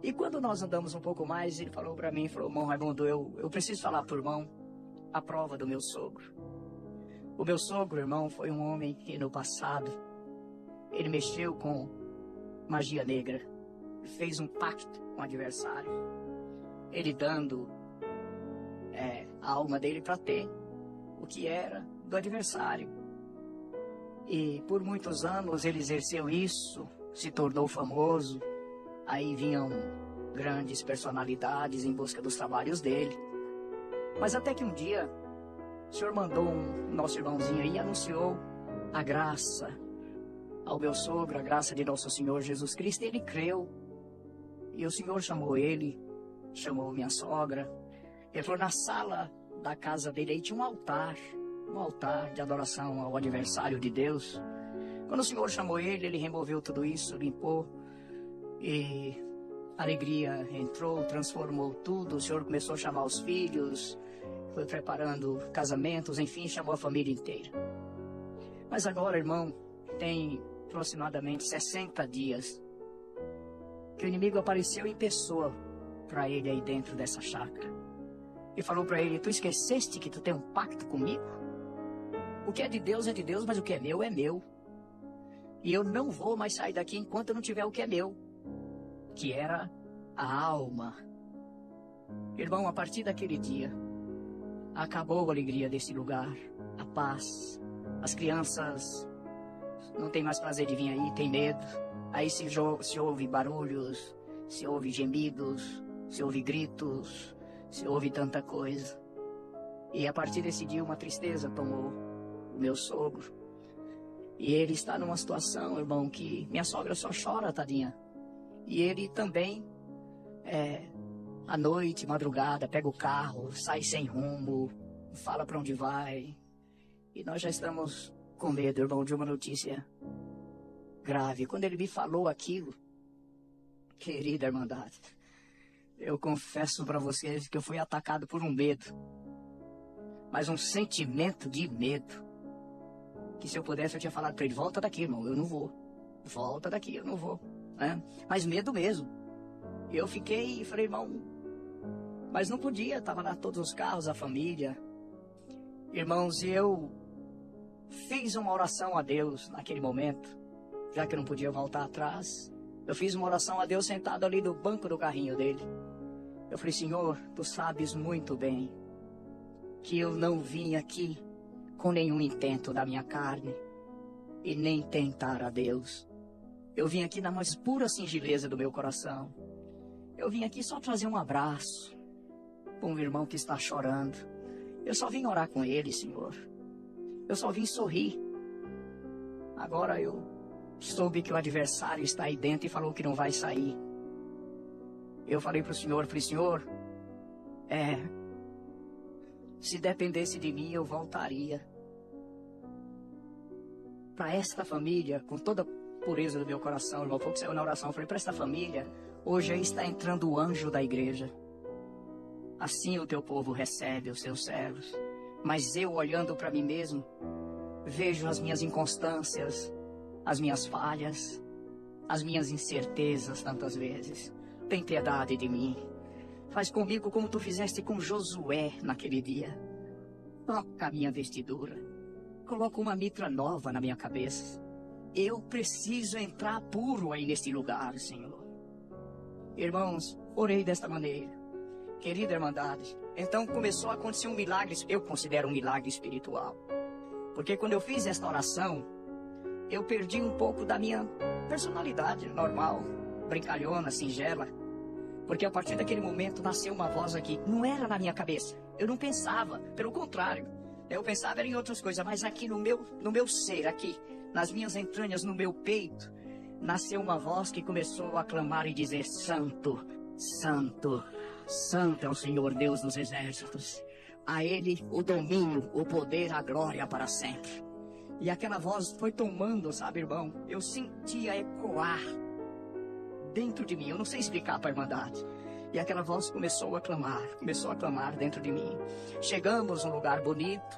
E quando nós andamos um pouco mais, ele falou para mim, irmão Raimundo, eu preciso falar pro irmão a prova do meu sogro. O meu sogro, irmão, foi um homem que no passado, ele mexeu com magia negra, fez um pacto com o adversário, ele dando a alma dele para ter o que era do adversário. E por muitos anos ele exerceu isso, se tornou famoso. Aí vinham grandes personalidades em busca dos trabalhos dele. Mas até que um dia o Senhor mandou nosso irmãozinho aí e anunciou a graça ao meu sogro, a graça de nosso Senhor Jesus Cristo. Ele creu. E o Senhor chamou ele, chamou minha sogra. Ele falou, na sala da casa dele aí tinha um altar de adoração ao adversário de Deus. Quando o Senhor chamou ele removeu tudo isso, limpou. E a alegria entrou, transformou tudo. O Senhor começou a chamar os filhos, foi preparando casamentos, enfim, chamou a família inteira. Mas agora, irmão, tem aproximadamente 60 dias que o inimigo apareceu em pessoa para ele aí dentro dessa chácara. E falou para ele, tu esqueceste que tu tem um pacto comigo? O que é de Deus, mas o que é meu, é meu. E eu não vou mais sair daqui enquanto eu não tiver o que é meu, que era a alma. Irmão, a partir daquele dia, acabou a alegria desse lugar, a paz. As crianças não tem mais prazer de vir aí, tem medo. Aí se ouve barulhos, se ouve gemidos, se ouve gritos, se ouve tanta coisa. E a partir desse dia uma tristeza tomou o meu sogro. E ele está numa situação, irmão, que minha sogra só chora, tadinha. E ele também, à noite, madrugada, pega o carro, sai sem rumo, fala para onde vai. E nós já estamos com medo, irmão, de uma notícia grave. Quando ele me falou aquilo, querida irmandade, eu confesso para vocês que eu fui atacado por um medo. Mas um sentimento de medo. Que se eu pudesse eu tinha falado para ele, volta daqui, irmão, eu não vou. Volta daqui, eu não vou. Né? Mas medo mesmo. Eu fiquei e falei, irmão, mas não podia, tava lá todos os carros, a família. Irmãos, eu fiz uma oração a Deus naquele momento, já que eu não podia voltar atrás. Eu fiz uma oração a Deus sentado ali no banco do carrinho dele. Eu falei, Senhor, tu sabes muito bem que eu não vim aqui com nenhum intento da minha carne e nem tentar a Deus. Eu vim aqui na mais pura singeleza do meu coração. Eu vim aqui só trazer um abraço para um irmão que está chorando. Eu só vim orar com ele, Senhor. Eu só vim sorrir. Agora eu soube que o adversário está aí dentro e falou que não vai sair. Eu falei para o Senhor, Senhor, se dependesse de mim, eu voltaria para esta família, com toda a pureza do meu coração, irmão. Foi o que saiu na oração. Eu falei, para esta família, hoje aí está entrando o anjo da igreja. Assim o teu povo recebe os seus servos. Mas eu, olhando para mim mesmo, vejo as minhas inconstâncias, as minhas falhas, as minhas incertezas tantas vezes. Tem piedade de mim. Faz comigo como tu fizeste com Josué naquele dia. Toca a minha vestidura. Coloca uma mitra nova na minha cabeça. Eu preciso entrar puro aí neste lugar, Senhor. Irmãos, orei desta maneira. Querida irmandade, então começou a acontecer um milagre. Eu considero um milagre espiritual. Porque quando eu fiz esta oração, eu perdi um pouco da minha personalidade normal, brincalhona, singela. Porque a partir daquele momento nasceu uma voz aqui. Não era na minha cabeça. Eu não pensava. Pelo contrário. Eu pensava em outras coisas. Mas aqui no meu ser, aqui, nas minhas entranhas, no meu peito, nasceu uma voz que começou a clamar e dizer, Santo, Santo, Santo é o Senhor Deus dos exércitos. A Ele o domínio, o poder, a glória para sempre. E aquela voz foi tomando, sabe, irmão? Eu sentia ecoar dentro de mim, eu não sei explicar para a irmandade. E aquela voz começou a clamar dentro de mim. Chegamos num lugar bonito,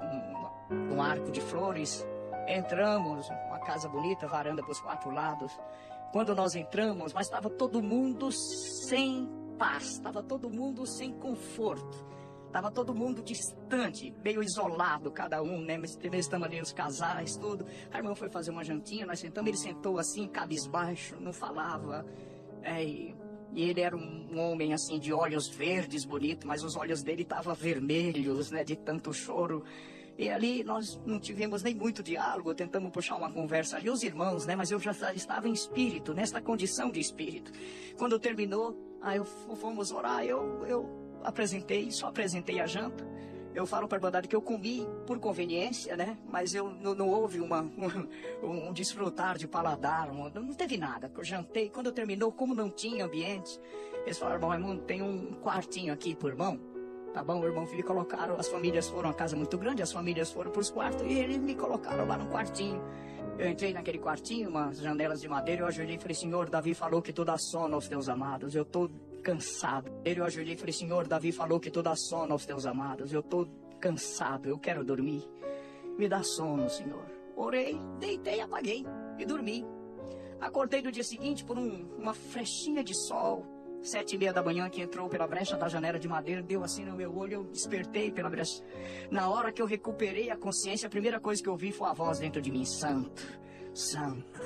um arco de flores. Entramos, uma casa bonita, varanda para os 4 lados. Quando nós entramos, mas estava todo mundo sem paz, estava todo mundo sem conforto. Estava todo mundo distante, meio isolado, cada um, né? Mas estamos ali os casais, tudo. A irmã foi fazer uma jantinha, nós sentamos, ele sentou assim, cabisbaixo, não falava. E ele era um homem assim de olhos verdes, bonito, mas os olhos dele estavam vermelhos, né, de tanto choro. E ali nós não tivemos nem muito diálogo, tentamos puxar uma conversa ali, os irmãos, né, mas eu já estava em espírito, nesta condição de espírito. Quando terminou, fomos orar, eu só apresentei a janta. Eu falo para a irmandade que eu comi por conveniência, né? Mas não houve um desfrutar de paladar, não teve nada. Eu jantei, quando terminou, como não tinha ambiente, eles falaram, irmão Raimundo, tem um quartinho aqui pro irmão. Tá bom, o irmão filho colocaram, as famílias foram, uma casa muito grande, as famílias foram pros quartos e eles me colocaram lá no quartinho. Eu entrei naquele quartinho, umas janelas de madeira, eu ajoelhei e falei, Senhor, Davi falou que tu dá sono aos teus amados, eu tô cansado. Eu ajoelhei e falei, Senhor, Davi falou que tu dá sono aos teus amados, eu tô cansado, eu quero dormir. Me dá sono, Senhor. Orei, deitei, apaguei e dormi. Acordei no dia seguinte por uma flechinha de sol, 7:30 da manhã, que entrou pela brecha da janela de madeira, deu assim no meu olho, eu despertei pela brecha. Na hora que eu recuperei a consciência, a primeira coisa que eu vi foi a voz dentro de mim, Santo, Santo,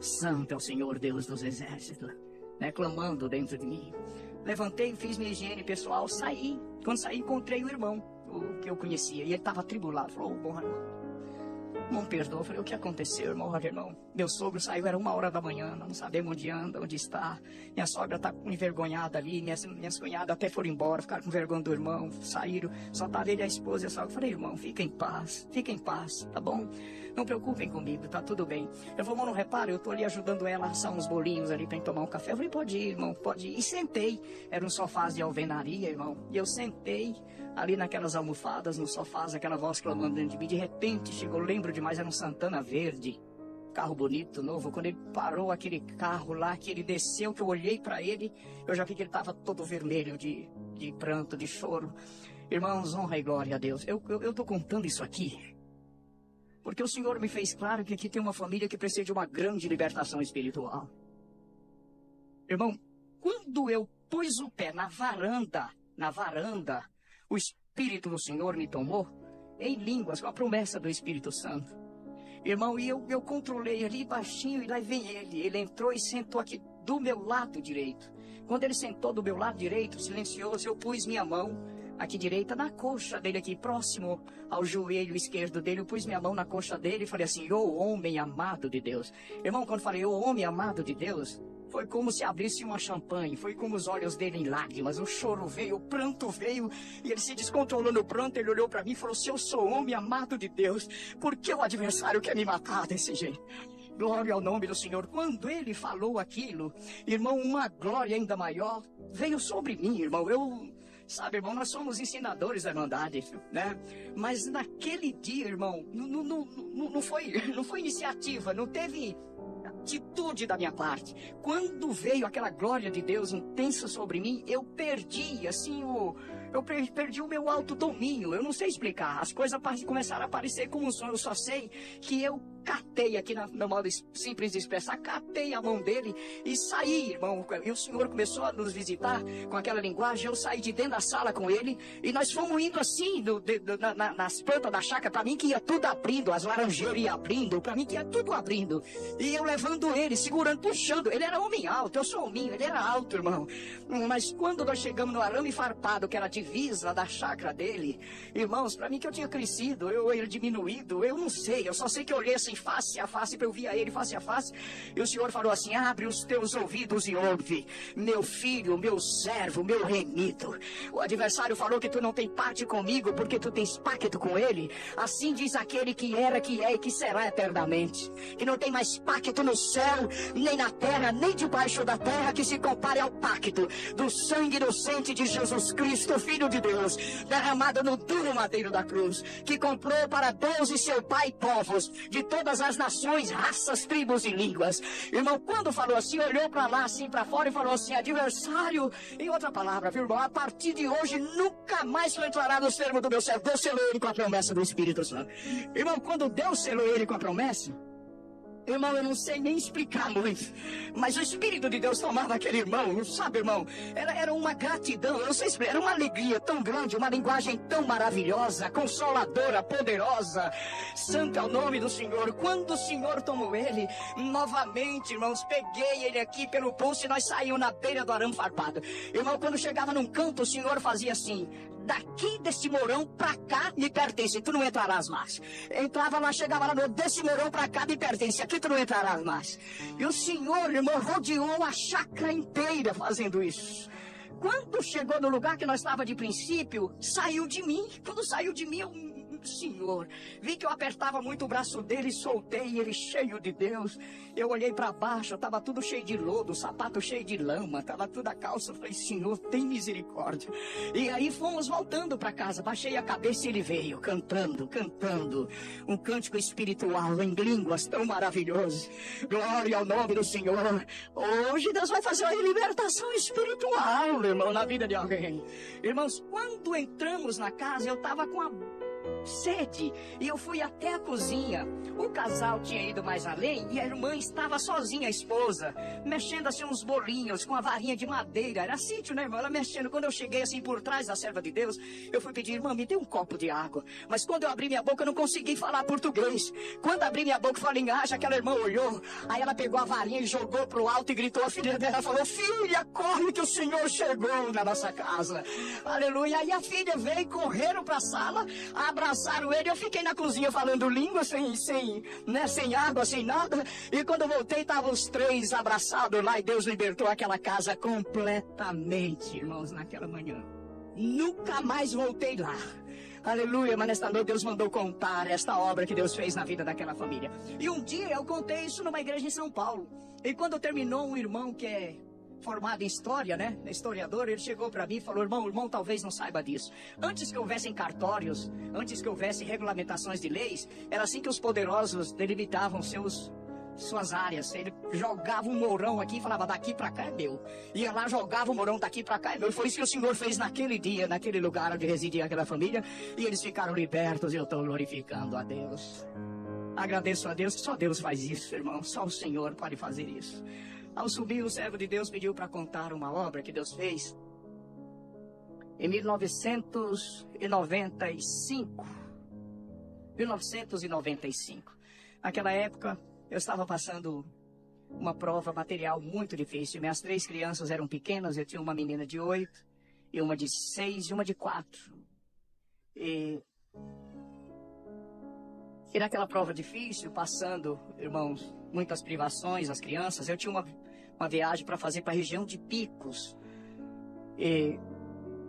Santo é o Senhor Deus dos exércitos, né, clamando dentro de mim. Levantei, fiz minha higiene pessoal, saí. Quando saí, encontrei o irmão, o que eu conhecia, e ele estava atribulado. Falou, bom irmão, Irmão, perdoa. Eu falei, o que aconteceu, irmão? Olha, irmão, meu sogro saiu, era 1h da manhã, não sabemos onde anda, onde está. Minha sogra está envergonhada ali, minhas cunhadas até foram embora, ficaram com vergonha do irmão, saíram, só estava ele, a esposa e a sogra. Eu falei, irmão, fica em paz, tá bom? Não preocupem comigo, tá tudo bem. Eu falei, irmão, não repara, eu tô ali ajudando ela a assar uns bolinhos ali pra gente tomar um café. Eu falei, pode ir, irmão, pode ir. E sentei, era um sofás de alvenaria, irmão, e eu sentei ali naquelas almofadas, no sofás, aquela voz clamando dentro de mim. De repente chegou, lembro demais, era um Santana verde, carro bonito, novo. Quando ele parou aquele carro lá, que ele desceu, que eu olhei pra ele, eu já vi que ele tava todo vermelho de pranto, de choro. Irmãos, honra e glória a Deus. Eu tô contando isso aqui porque o Senhor me fez claro que aqui tem uma família que precisa de uma grande libertação espiritual. Irmão, quando eu pus o pé na varanda, o Espírito do Senhor me tomou em línguas, com a promessa do Espírito Santo. Irmão, e eu controlei ali baixinho, e lá vem ele. Ele entrou e sentou aqui do meu lado direito. Quando ele sentou do meu lado direito, silencioso, eu pus minha mão aqui direita na coxa dele, aqui próximo ao joelho esquerdo dele. Eu pus minha mão na coxa dele e falei assim, ô homem amado de Deus. Irmão, quando falei, ô homem amado de Deus, foi como se abrisse uma champanhe, foi como os olhos dele em lágrimas, o choro veio, o pranto veio, e ele se descontrolou no pranto. Ele olhou para mim e falou, se eu sou homem amado de Deus, por que o adversário quer me matar desse jeito? Glória ao nome do Senhor. Quando ele falou aquilo, irmão, uma glória ainda maior veio sobre mim, irmão. Sabe, irmão, nós somos ensinadores da Irmandade, né? Mas naquele dia, irmão, não foi iniciativa, não teve atitude da minha parte. Quando veio aquela glória de Deus intensa sobre mim, eu perdi, assim, perdi o meu autodomínio. Eu não sei explicar. As coisas começaram a aparecer como um sonho. Eu só sei que eu catei aqui, no modo simples de expressar, catei a mão dele e saí, irmão. E o Senhor começou a nos visitar com aquela linguagem. Eu saí de dentro da sala com ele e nós fomos indo assim, nas plantas da chácara. Para mim que ia tudo abrindo, as laranjeiras iam abrindo, para mim que ia tudo abrindo. E eu levando ele, segurando, puxando. Ele era homem alto, eu sou hominho, ele era alto, irmão. Mas quando nós chegamos no arame farpado, que era a divisa da chácara dele, irmãos, para mim que eu tinha crescido, ele diminuído, eu não sei, eu só sei que eu olhei assim, face a face, para eu via ele face a face, e o Senhor falou assim, abre os teus ouvidos e ouve, meu filho, meu servo, meu remido. O adversário falou que tu não tem parte comigo, porque tu tens pacto com ele. Assim diz aquele que era, que é e que será eternamente, que não tem mais pacto no céu, nem na terra, nem debaixo da terra, que se compare ao pacto do sangue inocente de Jesus Cristo, Filho de Deus, derramado no duro madeiro da cruz, que comprou para Deus e seu Pai povos de todas as nações, raças, tribos e línguas. Irmão, quando falou assim, olhou para lá, assim, para fora e falou assim, adversário, em outra palavra, viu, irmão, a partir de hoje nunca mais tu entrará nos termos do meu servo. Deus selou ele com a promessa do Espírito Santo. Irmão, quando Deus selou ele com a promessa, irmão, eu não sei nem explicar muito, mas o Espírito de Deus tomava aquele irmão, sabe, irmão? Era uma gratidão, eu não sei explicar, era uma alegria tão grande, uma linguagem tão maravilhosa, consoladora, poderosa. Santo é o nome do Senhor. Quando o Senhor tomou ele, novamente, irmãos, peguei ele aqui pelo pulso e nós saímos na beira do arame farpado. Irmão, quando chegava num canto, o Senhor fazia assim, daqui desse morão pra cá me pertence, tu não entrarás mais. Entrava lá, chegava lá, desse morão pra cá me pertence, aqui tu não entrarás mais. E o Senhor, irmão, rodeou a chácara inteira fazendo isso. Quando chegou no lugar que nós estávamos de princípio, saiu de mim. Quando saiu de mim, Senhor, vi que eu apertava muito o braço dele e soltei ele cheio de Deus. Eu olhei para baixo, estava tudo cheio de lodo, o sapato cheio de lama, estava tudo a calça. Eu falei, Senhor, tem misericórdia. E aí fomos voltando para casa, baixei a cabeça e ele veio cantando um cântico espiritual em línguas tão maravilhoso. Glória ao nome do Senhor. Hoje Deus vai fazer uma libertação espiritual, irmão, na vida de alguém. Irmãos, quando entramos na casa, eu estava com a sede e eu fui até a cozinha. O casal tinha ido mais além e a irmã estava sozinha, a esposa, mexendo assim uns bolinhos com a varinha de madeira. Era sítio, né, irmã? Ela mexendo. Quando eu cheguei assim por trás da serva de Deus, eu fui pedir, irmã, me dê um copo de água. Mas quando eu abri minha boca, eu não consegui falar português. Quando abri minha boca, falei, engaja, aquela irmã olhou. Aí ela pegou a varinha e jogou pro alto e gritou. A filha dela falou, filha, corre que o Senhor chegou na nossa casa. Aleluia. Aí a filha veio, correram pra sala, abraçaram ele. Eu fiquei na cozinha falando língua, sem água, sem nada. E quando eu voltei, estavam os três abraçados lá. E Deus libertou aquela casa completamente, irmãos, naquela manhã. Nunca mais voltei lá. Aleluia, mas nesta noite Deus mandou contar esta obra que Deus fez na vida daquela família. E um dia eu contei isso numa igreja em São Paulo. E quando terminou, um irmão que é formado em história, né, historiador, ele chegou para mim e falou: irmão talvez não saiba disso. Antes que houvessem cartórios, antes que houvesse regulamentações de leis, era assim que os poderosos delimitavam suas áreas. Ele jogava um mourão aqui e falava: daqui para cá é meu. Ia lá, jogava o mourão, daqui para cá é meu. E foi isso que o Senhor fez naquele dia, naquele lugar onde residia aquela família. E eles ficaram libertos e eu estou glorificando a Deus. Agradeço a Deus, que só Deus faz isso, irmão. Só o Senhor pode fazer isso. Ao subir, o servo de Deus pediu para contar uma obra que Deus fez em 1995. 1995. Naquela época, eu estava passando uma prova material muito difícil. Minhas 3 crianças eram pequenas. Eu tinha uma menina de 8, e uma de 6 e uma de 4. E naquela prova difícil, passando, irmãos, muitas privações, as crianças, eu tinha uma viagem para fazer para a região de Picos. E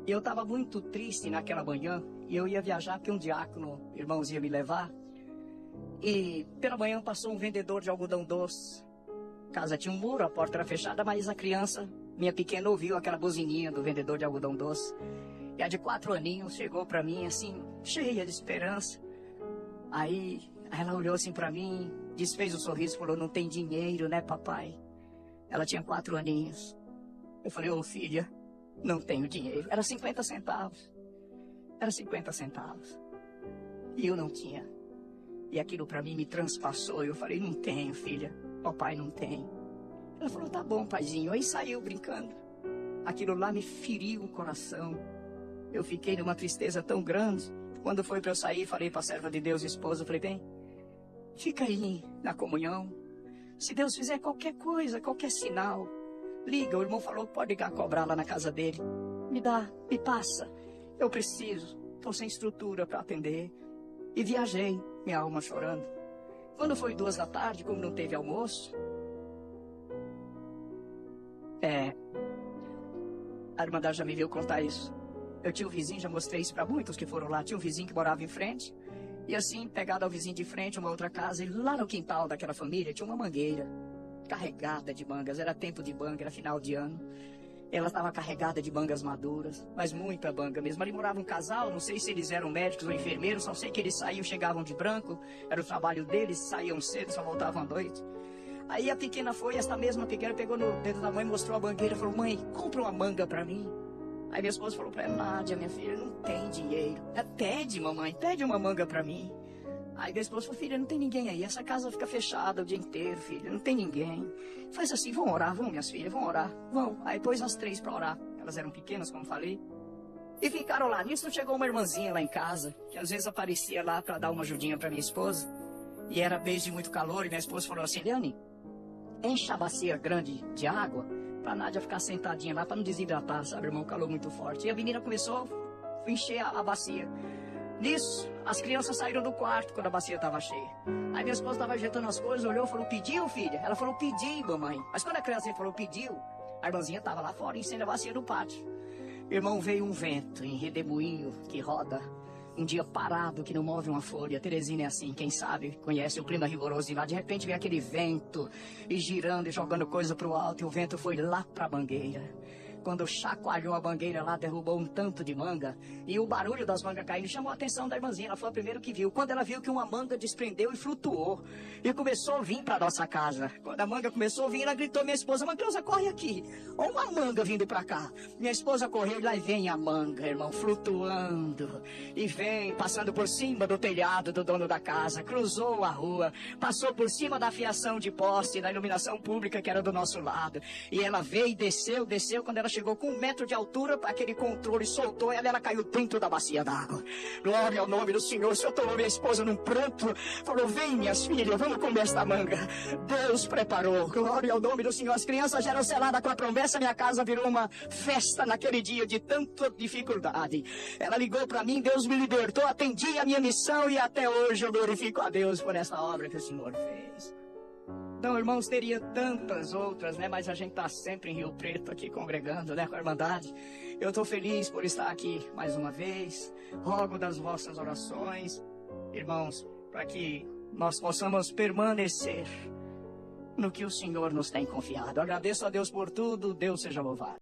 eu estava muito triste naquela manhã. E eu ia viajar porque um diácono, irmãos, ia me levar. E pela manhã passou um vendedor de algodão doce. A casa tinha um muro, a porta era fechada, mas a criança, minha pequena, ouviu aquela buzininha do vendedor de algodão doce. E a de 4 aninhos chegou para mim assim, cheia de esperança. Aí ela olhou assim para mim, desfez o sorriso e falou: não tem dinheiro, né, papai? Ela tinha 4 aninhos. Eu falei: ô, filha, não tenho dinheiro. Era 50 centavos. Era 50 centavos. E eu não tinha. E aquilo para mim me transpassou. Eu falei: não tenho, filha. Papai não tem. Ela falou: tá bom, paizinho. Aí saiu brincando. Aquilo lá me feriu o coração. Eu fiquei numa tristeza tão grande. Quando foi para eu sair, falei para a serva de Deus, esposa, eu falei: bem, fica aí na comunhão. Se Deus fizer qualquer coisa, qualquer sinal, liga. O irmão falou que pode ligar, cobrar lá na casa dele. Me passa. Eu preciso. Estou sem estrutura para atender. E viajei, minha alma chorando. Quando foi 2 da tarde, como não teve almoço, a irmandade já me viu contar isso. Eu tinha um vizinho, já mostrei isso para muitos que foram lá. Tinha um vizinho que morava em frente. E assim, pegado ao vizinho de frente, uma outra casa, e lá no quintal daquela família tinha uma mangueira carregada de mangas. Era tempo de manga, era final de ano. Ela estava carregada de mangas maduras, mas muita manga mesmo. Ali morava um casal, não sei se eles eram médicos ou enfermeiros, só sei que eles saíam, chegavam de branco, era o trabalho deles, saíam cedo, só voltavam à noite. Aí a pequena foi, esta mesma pequena pegou no dedo da mãe, mostrou a mangueira, falou: mãe, compra uma manga para mim. Aí minha esposa falou para ela: Nádia, minha filha, não tem dinheiro. Pede, mamãe, pede uma manga para mim. Aí minha esposa falou: filha, não tem ninguém aí, essa casa fica fechada o dia inteiro, filha, não tem ninguém. Faz assim, vão orar, vão, minhas filhas, vão orar, vão. Aí pôs as 3 para orar, elas eram pequenas, como falei. E ficaram lá. Nisso chegou uma irmãzinha lá em casa, que às vezes aparecia lá para dar uma ajudinha para minha esposa. E era mês de muito calor, e minha esposa falou assim: Eliane, enche a bacia grande de água, pra Nádia ficar sentadinha lá, pra não desidratar, sabe, irmão? Calor muito forte. E a menina começou a encher a bacia. Nisso, as crianças saíram do quarto quando a bacia estava cheia. Aí minha esposa estava ajeitando as coisas, olhou e falou: pediu, filha? Ela falou: pedi, mamãe. Mas quando a criança falou: pediu, a irmãzinha estava lá fora, enchendo a bacia no pátio. Irmão, veio um vento em redemoinho que roda. Um dia parado que não move uma folha. Teresina é assim, quem sabe conhece o clima rigoroso de lá. De repente veio aquele vento e girando e jogando coisa pro alto. E o vento foi lá pra mangueira. Quando chacoalhou a mangueira lá, derrubou um tanto de manga. E o barulho das mangas caindo chamou a atenção da irmãzinha. Ela foi a primeira que viu. Quando ela viu que uma manga desprendeu e flutuou. E começou a vir pra nossa casa. Quando a manga começou a vir, ela gritou: minha esposa: Mancrosa, corre aqui. Olha uma manga vindo pra cá. Minha esposa correu e lá vem a manga, irmão, flutuando. E vem, passando por cima do telhado do dono da casa. Cruzou a rua. Passou por cima da fiação de poste, da iluminação pública que era do nosso lado. E ela veio e desceu. Quando ela chegou com 1 metro de altura, para aquele controle soltou ela, ela caiu dentro da bacia d'água. Glória ao nome do Senhor. O Senhor tomou minha esposa num pranto, falou: vem, minhas filhas, vamos comer esta manga. Deus preparou. Glória ao nome do Senhor. As crianças já eram seladas com a promessa, minha casa virou uma festa naquele dia de tanta dificuldade. Ela ligou para mim, Deus me libertou, atendi a minha missão e até hoje eu glorifico a Deus por essa obra que o Senhor fez. Então, irmãos, teria tantas outras, né? Mas a gente está sempre em Rio Preto aqui congregando, né? Com a Irmandade. Eu estou feliz por estar aqui mais uma vez. Rogo das vossas orações, irmãos, para que nós possamos permanecer no que o Senhor nos tem confiado. Agradeço a Deus por tudo. Deus seja louvado.